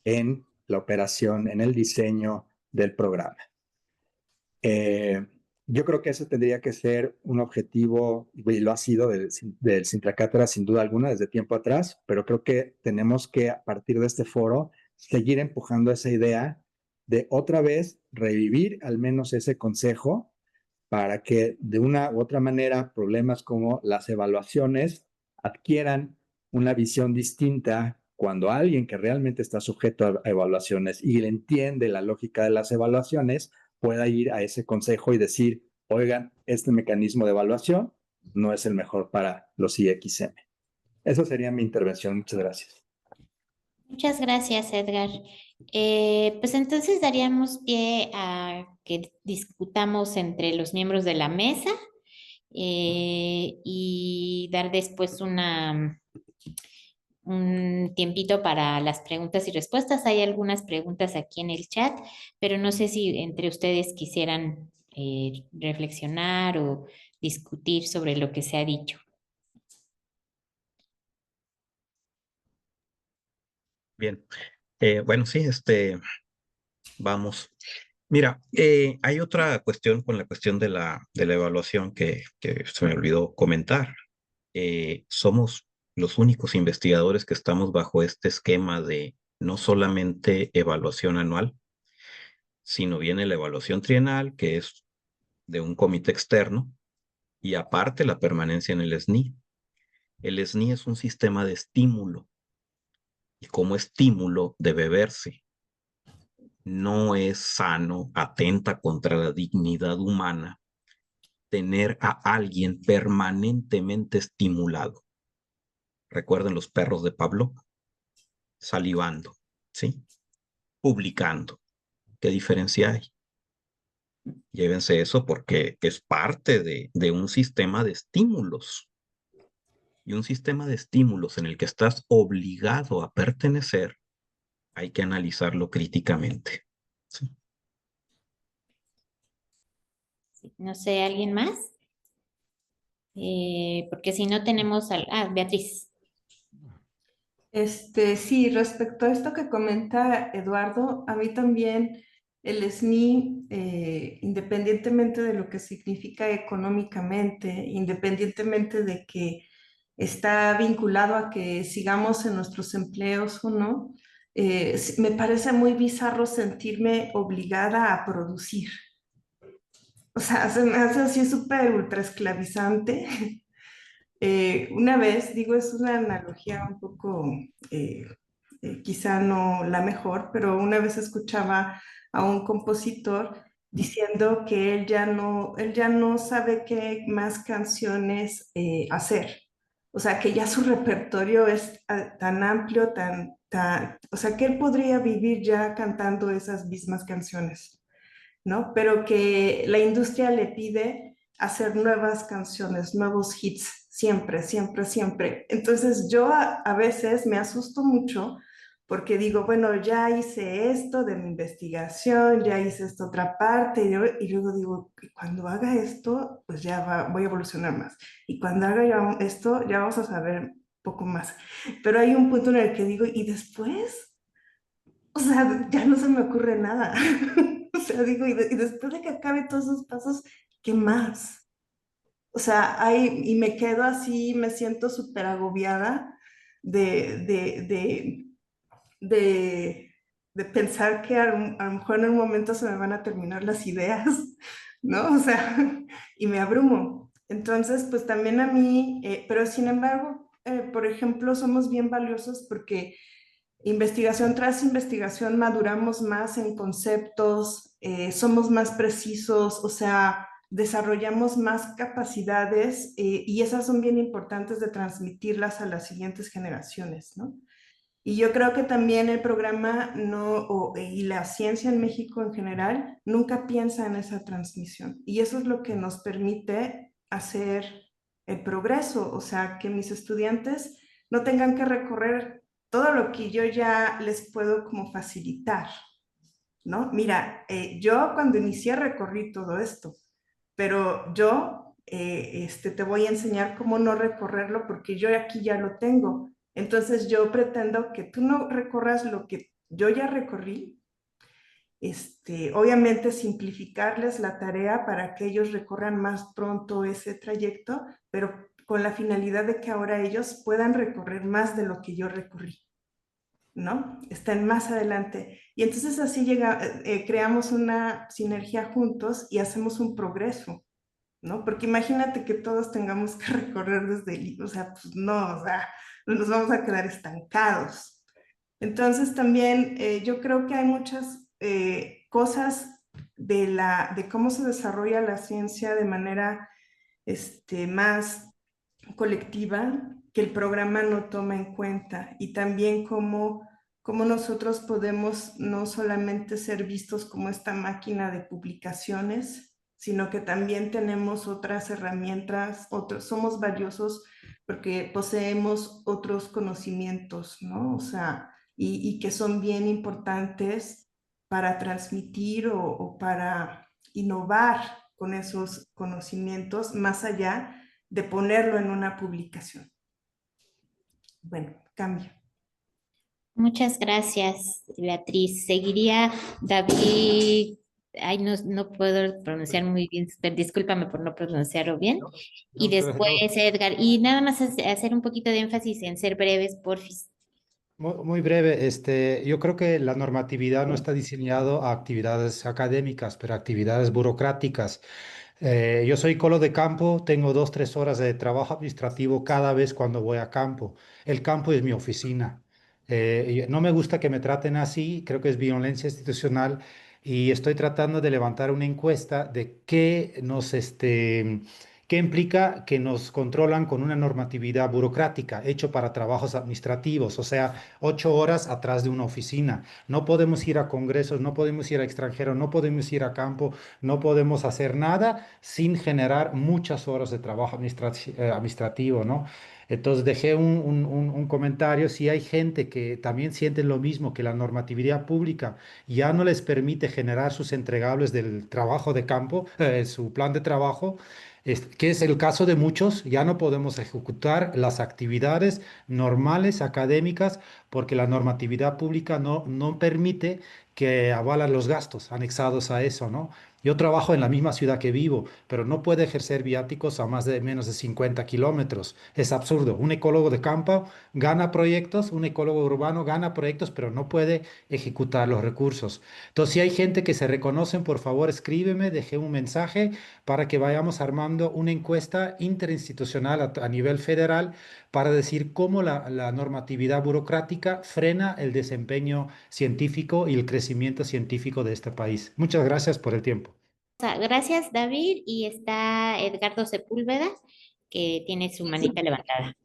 en la operación, en el diseño del programa. Yo creo que ese tendría que ser un objetivo, y lo ha sido del Sintracátedra sin duda alguna desde tiempo atrás, pero creo que tenemos que a partir de este foro seguir empujando esa idea de otra vez revivir al menos ese consejo para que de una u otra manera problemas como las evaluaciones adquieran una visión distinta cuando alguien que realmente está sujeto a evaluaciones y le entiende la lógica de las evaluaciones pueda ir a ese consejo y decir, oigan, este mecanismo de evaluación no es el mejor para los IXM. Esa sería mi intervención. Muchas gracias. Muchas gracias, Edgar. Pues entonces daríamos pie a que discutamos entre los miembros de la mesa y dar después un tiempito para las preguntas y respuestas. Hay algunas preguntas aquí en el chat, pero no sé si entre ustedes quisieran reflexionar o discutir sobre lo que se ha dicho. Bien, bueno, sí, vamos. Mira, hay otra cuestión con la cuestión de la evaluación que se me olvidó comentar. Somos los únicos investigadores que estamos bajo este esquema de no solamente evaluación anual, sino viene la evaluación trienal, que es de un comité externo, y aparte la permanencia en el SNI. El SNI es un sistema de estímulo, y como estímulo debe verse. No es sano, atenta contra la dignidad humana tener a alguien permanentemente estimulado. Recuerden los perros de Pablo, salivando, ¿sí? Publicando. ¿Qué diferencia hay? Llévense eso porque es parte de un sistema de estímulos. Y un sistema de estímulos en el que estás obligado a pertenecer, hay que analizarlo críticamente. ¿Sí? No sé, ¿alguien más? Porque si no tenemos Beatriz. Sí, respecto a esto que comenta Eduardo, a mí también el SNI, independientemente de lo que significa económicamente, independientemente de que está vinculado a que sigamos en nuestros empleos o no, me parece muy bizarro sentirme obligada a producir. O sea, se me hace así súper ultra esclavizante. Una vez, digo, es una analogía un poco, quizá no la mejor, pero una vez escuchaba a un compositor diciendo que él ya no sabe qué más canciones hacer. O sea, que ya su repertorio es tan amplio, o sea, que él podría vivir ya cantando esas mismas canciones, ¿no? Pero que la industria le pide hacer nuevas canciones, nuevos hits, siempre, siempre, siempre. Entonces yo a veces me asusto mucho porque digo, bueno, ya hice esto de mi investigación, ya hice esta otra parte, y luego digo, cuando haga esto, pues ya voy a evolucionar más. Y cuando haga ya esto, ya vamos a saber poco más. Pero hay un punto en el que digo, ¿y después? O sea, ya no se me ocurre nada. O sea, digo, y después de que acabe todos esos pasos, ¿qué más? O sea, y me quedo así, me siento súper agobiada de, de, de, de, de pensar que a lo mejor en un momento se me van a terminar las ideas, ¿no? O sea, y me abrumo. Entonces, pues también a mí, pero sin embargo, por ejemplo, somos bien valiosos porque investigación tras investigación maduramos más en conceptos, somos más precisos, o sea, desarrollamos más capacidades y esas son bien importantes de transmitirlas a las siguientes generaciones, ¿no? Y yo creo que también el programa y la ciencia en México en general nunca piensa en esa transmisión. Y eso es lo que nos permite hacer el progreso, o sea, que mis estudiantes no tengan que recorrer todo lo que yo ya les puedo como facilitar, ¿no? Mira, yo cuando inicié recorrí todo esto, pero yo te voy a enseñar cómo no recorrerlo porque yo aquí ya lo tengo. Entonces yo pretendo que tú no recorras lo que yo ya recorrí, obviamente simplificarles la tarea para que ellos recorran más pronto ese trayecto, pero con la finalidad de que ahora ellos puedan recorrer más de lo que yo recorrí, ¿no? Están más adelante. Y entonces así creamos una sinergia juntos y hacemos un progreso, ¿no? Porque imagínate que todos tengamos que recorrer desde o sea, pues no, o sea, nos vamos a quedar estancados. Entonces también yo creo que hay muchas cosas de cómo se desarrolla la ciencia de manera más colectiva que el programa no toma en cuenta y también cómo nosotros podemos no solamente ser vistos como esta máquina de publicaciones, sino que también tenemos otras herramientas, somos valiosos porque poseemos otros conocimientos, ¿no? O sea, y que son bien importantes para transmitir o para innovar con esos conocimientos más allá de ponerlo en una publicación. Bueno, cambio. Muchas gracias, Beatriz. Seguiría David. Ay, no puedo pronunciar muy bien, pero discúlpame por no pronunciarlo bien. Y después Edgar. Y nada más hacer un poquito de énfasis en ser breves, porfis. Muy breve, yo creo que la normatividad no está diseñado a actividades académicas, pero a actividades burocráticas. Yo soy colo de campo, tengo 2, 3 horas de trabajo administrativo cada vez cuando voy a campo. El campo es mi oficina. Y no me gusta que me traten así, creo que es violencia institucional y estoy tratando de levantar una encuesta de qué implica que nos controlan con una normatividad burocrática hecho para trabajos administrativos, o sea, 8 horas atrás de una oficina. No podemos ir a congresos, no podemos ir a extranjeros, no podemos ir a campo, no podemos hacer nada sin generar muchas horas de trabajo administrativo, ¿no? Entonces dejé un comentario, si hay gente que también siente lo mismo, que la normatividad pública ya no les permite generar sus entregables del trabajo de campo, su plan de trabajo, que es el caso de muchos, ya no podemos ejecutar las actividades normales académicas porque la normatividad pública no permite que avalan los gastos anexados a eso, ¿no? Yo trabajo en la misma ciudad que vivo, pero no puedo ejercer viáticos a menos de 50 kilómetros. Es absurdo. Un ecólogo de campo gana proyectos, un ecólogo urbano gana proyectos, pero no puede ejecutar los recursos. Entonces, si hay gente que se reconocen, por favor, escríbeme, deje un mensaje para que vayamos armando una encuesta interinstitucional a nivel federal para decir cómo la normatividad burocrática frena el desempeño científico y el crecimiento científico de este país. Muchas gracias por el tiempo. Gracias, David. Y está Edgardo Sepúlveda, que tiene su manita levantada.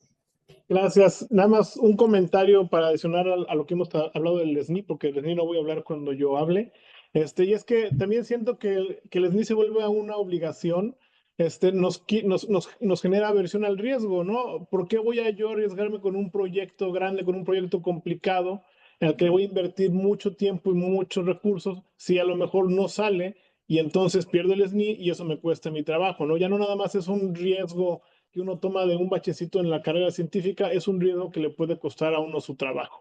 Gracias. Nada más un comentario para adicionar a lo que hemos hablado del SNI, porque el SNI no voy a hablar cuando yo hable. Y es que también siento que el SNI se vuelve a una obligación, nos genera aversión al riesgo, ¿no? ¿Por qué voy a yo arriesgarme con un proyecto grande, con un proyecto complicado, en el que voy a invertir mucho tiempo y muchos recursos, si a lo mejor no sale y entonces pierdo el SNI y eso me cuesta mi trabajo, ¿no? Ya no nada más es un riesgo que uno toma de un bachecito en la carrera científica, es un riesgo que le puede costar a uno su trabajo.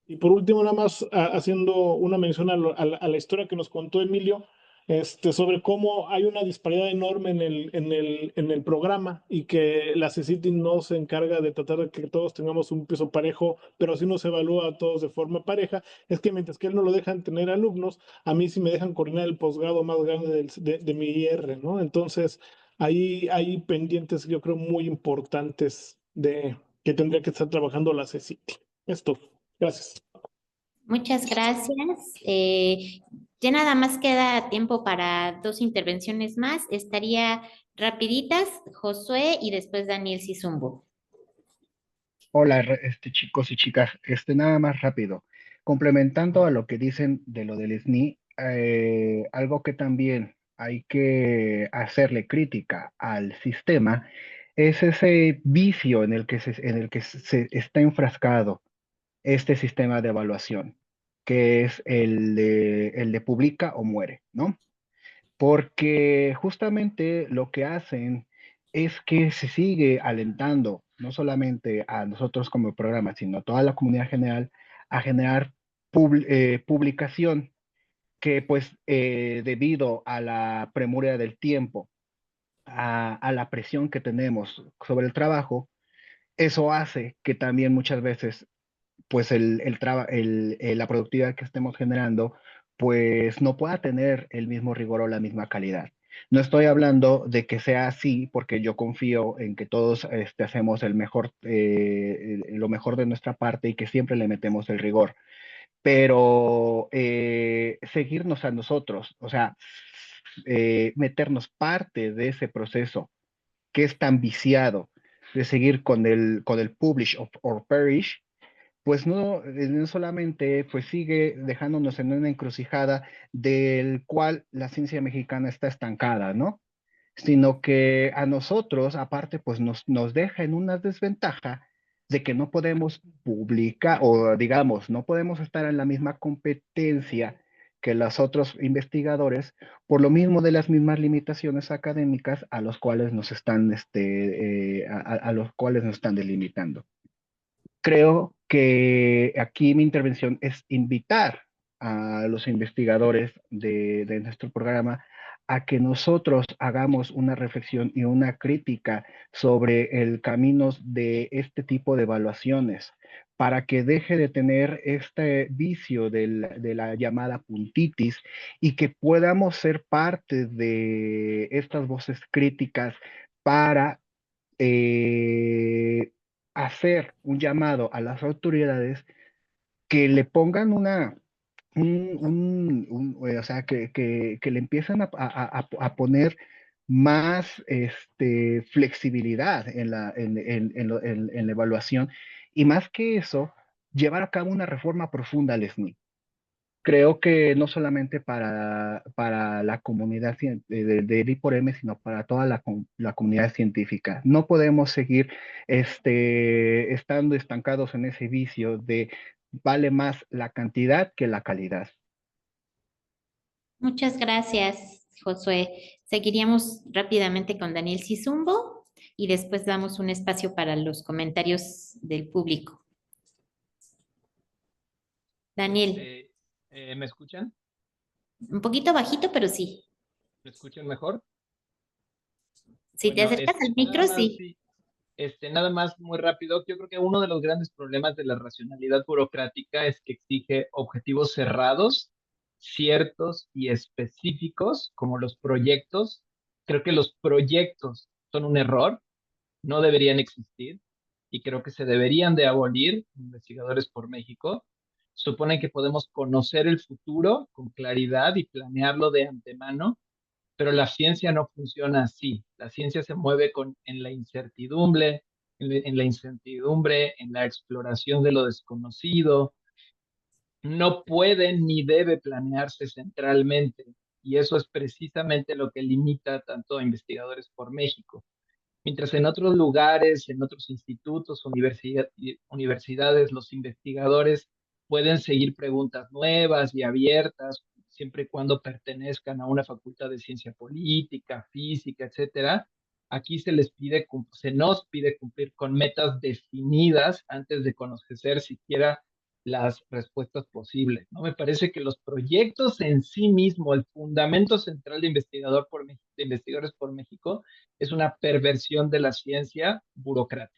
Y por último, nada más haciendo una mención a la historia que nos contó Emilio, sobre cómo hay una disparidad enorme en el programa y que la CECITI no se encarga de tratar de que todos tengamos un peso parejo, pero sí nos evalúa a todos de forma pareja. Es que mientras que él no lo dejan tener alumnos, a mí sí me dejan coordinar el posgrado más grande de mi IR, ¿no? Entonces, ahí hay pendientes, yo creo, muy importantes que tendría que estar trabajando la CECITI. Esto, gracias. Muchas gracias. Ya nada más queda tiempo para 2 intervenciones más. Estaría rapiditas, Josué y después Daniel Sizumbo. Hola, chicos y chicas, nada más rápido. Complementando a lo que dicen de lo del SNI, algo que también hay que hacerle crítica al sistema es ese vicio en el que se está enfrascado este sistema de evaluación, que es el de publica o muere, ¿no? Porque justamente lo que hacen es que se sigue alentando no solamente a nosotros como programa, sino a toda la comunidad general a generar publicación que pues debido a la premura del tiempo, a la presión que tenemos sobre el trabajo, eso hace que también muchas veces pues la productividad que estemos generando, pues no pueda tener el mismo rigor o la misma calidad. No estoy hablando de que sea así, porque yo confío en que todos hacemos lo mejor de nuestra parte y que siempre le metemos el rigor, pero seguirnos a nosotros, o sea, meternos parte de ese proceso que es tan viciado de seguir con el publish or perish, pues no solamente pues sigue dejándonos en una encrucijada del cual la ciencia mexicana está estancada, ¿no? Sino que a nosotros, aparte, pues nos deja en una desventaja de que no podemos publicar o digamos, no podemos estar en la misma competencia que los otros investigadores por lo mismo de las mismas limitaciones académicas a los cuales nos están, a los cuales nos están delimitando. Creo que aquí mi intervención es invitar a los investigadores de nuestro programa a que nosotros hagamos una reflexión y una crítica sobre el camino de este tipo de evaluaciones para que deje de tener este vicio de la llamada puntitis y que podamos ser parte de estas voces críticas para eh, hacer un llamado a las autoridades que le pongan o sea, que le empiezan a poner más flexibilidad en la evaluación y más que eso, llevar a cabo una reforma profunda al SNI. Creo que no solamente para la comunidad de I por M, sino para toda la comunidad científica. No podemos seguir estando estancados en ese vicio de vale más la cantidad que la calidad. Muchas gracias, Josué. Seguiríamos rápidamente con Daniel Sizumbo y después damos un espacio para los comentarios del público. Daniel, ¿Me escuchan? un poquito bajito, pero sí. ¿Me escuchan mejor? Si te Bueno, acercas al nada micro, más, sí. sí, nada más muy rápido. Yo creo que uno de los grandes problemas de la racionalidad burocrática es que exige objetivos cerrados, ciertos y específicos, como los proyectos. Creo que los proyectos son un error, no deberían existir y creo que se deberían de abolir. Investigadores por México suponen que podemos conocer el futuro con claridad y planearlo de antemano, pero la ciencia no funciona así. La ciencia se mueve en la incertidumbre, en la exploración de lo desconocido. No puede ni debe planearse centralmente, y eso es precisamente lo que limita tanto a Investigadores por México. Mientras en otros lugares, en otros institutos, universidades, los investigadores pueden seguir preguntas nuevas y abiertas, siempre y cuando pertenezcan a una facultad de ciencia política, física, etcétera. Aquí se nos pide cumplir con metas definidas antes de conocer siquiera las respuestas posibles, ¿no? Me parece que los proyectos en sí mismo, el fundamento central de Investigadores por México, es una perversión de la ciencia burocrática.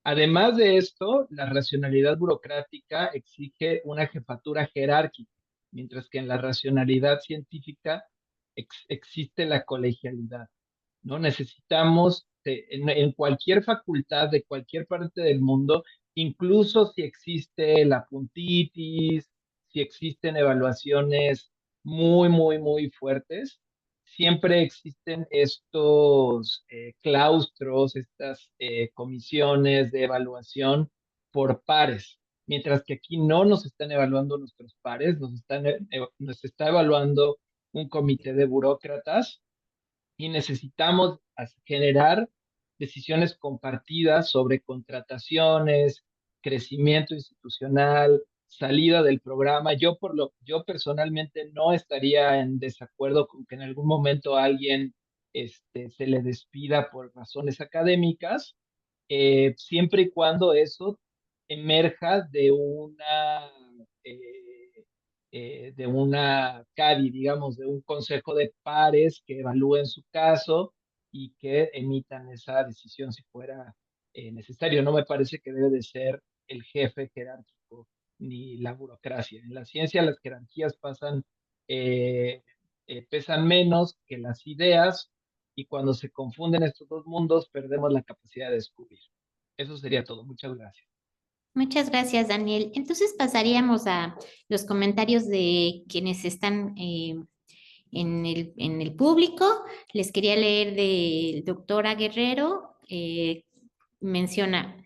Además de esto, la racionalidad burocrática exige una jefatura jerárquica, mientras que en la racionalidad científica existe la colegialidad, ¿no? Necesitamos, en cualquier facultad de cualquier parte del mundo, incluso si existe la puntitis, si existen evaluaciones muy, muy, muy fuertes, siempre existen estos claustros, estas comisiones de evaluación por pares, mientras que aquí no nos están evaluando nuestros pares, nos está evaluando un comité de burócratas y necesitamos generar decisiones compartidas sobre contrataciones, crecimiento institucional, salida del programa. Yo personalmente no estaría en desacuerdo con que en algún momento a alguien se le despida por razones académicas, siempre y cuando eso emerja de una CADI, digamos, de un consejo de pares que evalúen su caso y que emitan esa decisión si fuera necesario. No me parece que debe de ser el jefe jerárquico ni la burocracia. En la ciencia las jerarquías pesan menos que las ideas, y cuando se confunden estos dos mundos perdemos la capacidad de descubrir. Eso sería todo. Muchas gracias. Muchas gracias, Daniel. Entonces pasaríamos a los comentarios de quienes están en el público. Les quería leer del doctora Guerrero. Menciona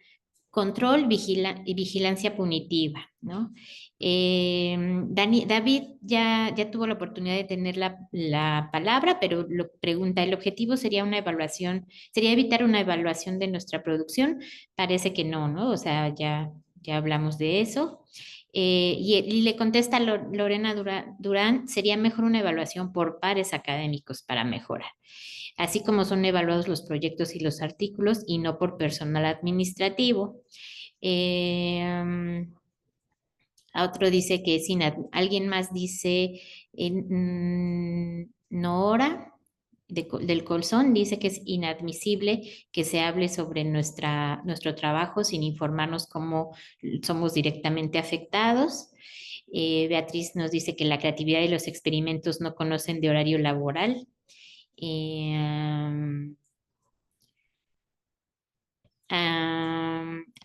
control y vigilancia punitiva, ¿no? David ya tuvo la oportunidad de tener la palabra, pero lo pregunta, ¿el objetivo sería una evaluación, sería evitar una evaluación de nuestra producción? Parece que no, ¿no? O sea, ya hablamos de eso. Y le contesta Lorena Durán, sería mejor una evaluación por pares académicos para mejorar, así como son evaluados los proyectos y los artículos y no por personal administrativo. A otro dice que es alguien más dice Nora del Colzón dice que es inadmisible que se hable sobre nuestro trabajo sin informarnos cómo somos directamente afectados. Beatriz nos dice que la creatividad y los experimentos no conocen de horario laboral.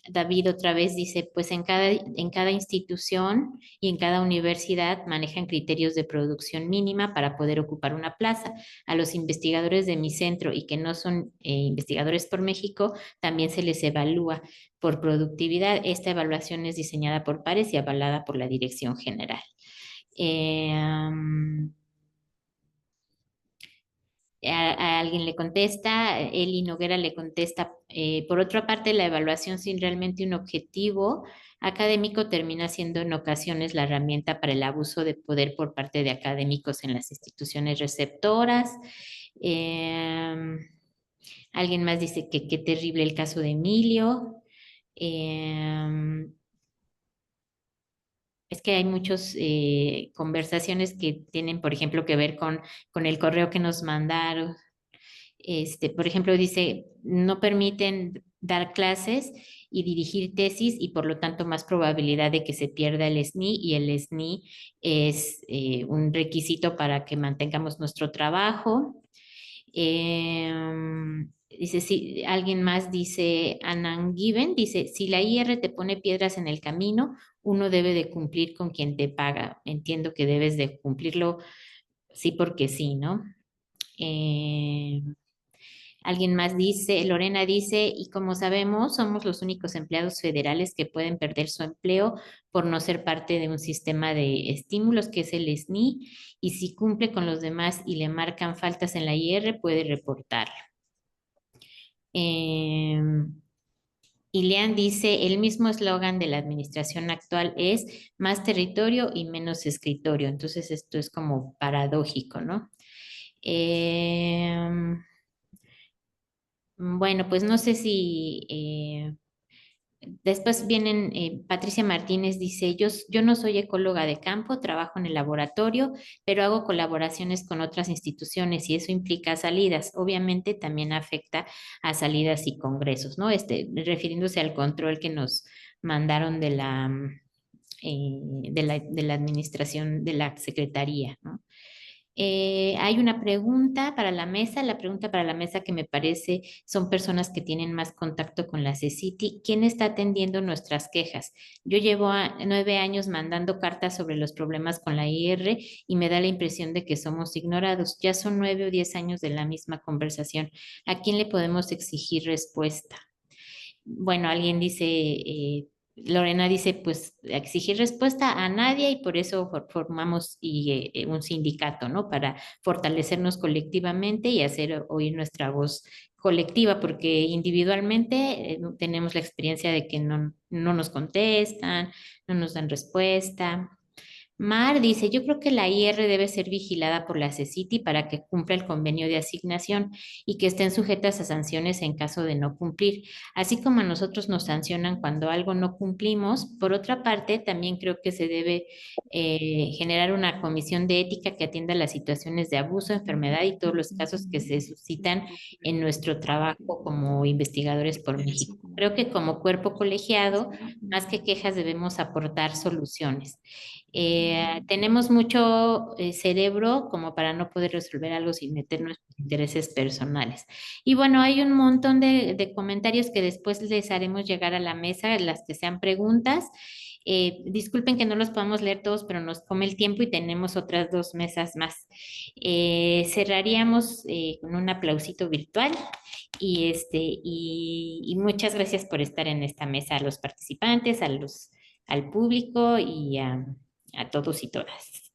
David otra vez dice, pues en cada institución y en cada universidad manejan criterios de producción mínima para poder ocupar una plaza. A los investigadores de mi centro y que no son investigadores por México, también se les evalúa por productividad. Esta evaluación es diseñada por pares y avalada por la Dirección General. A alguien le contesta, Eli Noguera le contesta, por otra parte, la evaluación sin realmente un objetivo académico termina siendo en ocasiones la herramienta para el abuso de poder por parte de académicos en las instituciones receptoras. Alguien más dice que qué terrible el caso de Emilio. Es que hay muchas conversaciones que tienen, por ejemplo, que ver con el correo que nos mandaron. Por ejemplo, dice, no permiten dar clases y dirigir tesis y por lo tanto más probabilidad de que se pierda el SNI, y el SNI es un requisito para que mantengamos nuestro trabajo. Dice, si alguien más dice, Anand Given, dice, si la IR te pone piedras en el camino, uno debe de cumplir con quien te paga. Entiendo que debes de cumplirlo sí porque sí, ¿no? Alguien más dice, Lorena dice, y como sabemos, somos los únicos empleados federales que pueden perder su empleo por no ser parte de un sistema de estímulos que es el SNI, y si cumple con los demás y le marcan faltas en la IR, puede reportarlo. Y Lean dice, el mismo eslogan de la administración actual es más territorio y menos escritorio. Entonces esto es como paradójico, ¿no? Bueno, pues no sé si después vienen, Patricia Martínez dice, yo no soy ecóloga de campo, trabajo en el laboratorio, pero hago colaboraciones con otras instituciones y eso implica salidas. Obviamente también afecta a salidas y congresos, ¿no? Refiriéndose al control que nos mandaron de la administración de la secretaría, ¿no? Hay una pregunta para la mesa. La pregunta para la mesa que me parece son personas que tienen más contacto con la CECITI. ¿Quién está atendiendo nuestras quejas? Yo llevo 9 años mandando cartas sobre los problemas con la IR y me da la impresión de que somos ignorados. Ya son 9 o 10 años de la misma conversación. ¿A quién le podemos exigir respuesta? Bueno, alguien dice, Lorena dice, pues exigir respuesta a nadie y por eso formamos un sindicato, ¿no? Para fortalecernos colectivamente y hacer oír nuestra voz colectiva, porque individualmente tenemos la experiencia de que no nos contestan, no nos dan respuesta. Mar dice, yo creo que la IR debe ser vigilada por la CECITI para que cumpla el convenio de asignación y que estén sujetas a sanciones en caso de no cumplir. Así como a nosotros nos sancionan cuando algo no cumplimos, por otra parte, también creo que se debe generar una comisión de ética que atienda las situaciones de abuso, enfermedad y todos los casos que se suscitan en nuestro trabajo como investigadores por México. Creo que como cuerpo colegiado, más que quejas, debemos aportar soluciones. Tenemos mucho cerebro como para no poder resolver algo sin meter nuestros intereses personales. Y bueno, hay un montón de comentarios que después les haremos llegar a la mesa, las que sean preguntas. Disculpen que no los podamos leer todos, pero nos come el tiempo y tenemos otras 2 mesas más. Cerraríamos con un aplausito virtual y muchas gracias por estar en esta mesa, a los participantes, al público y a todos y todas.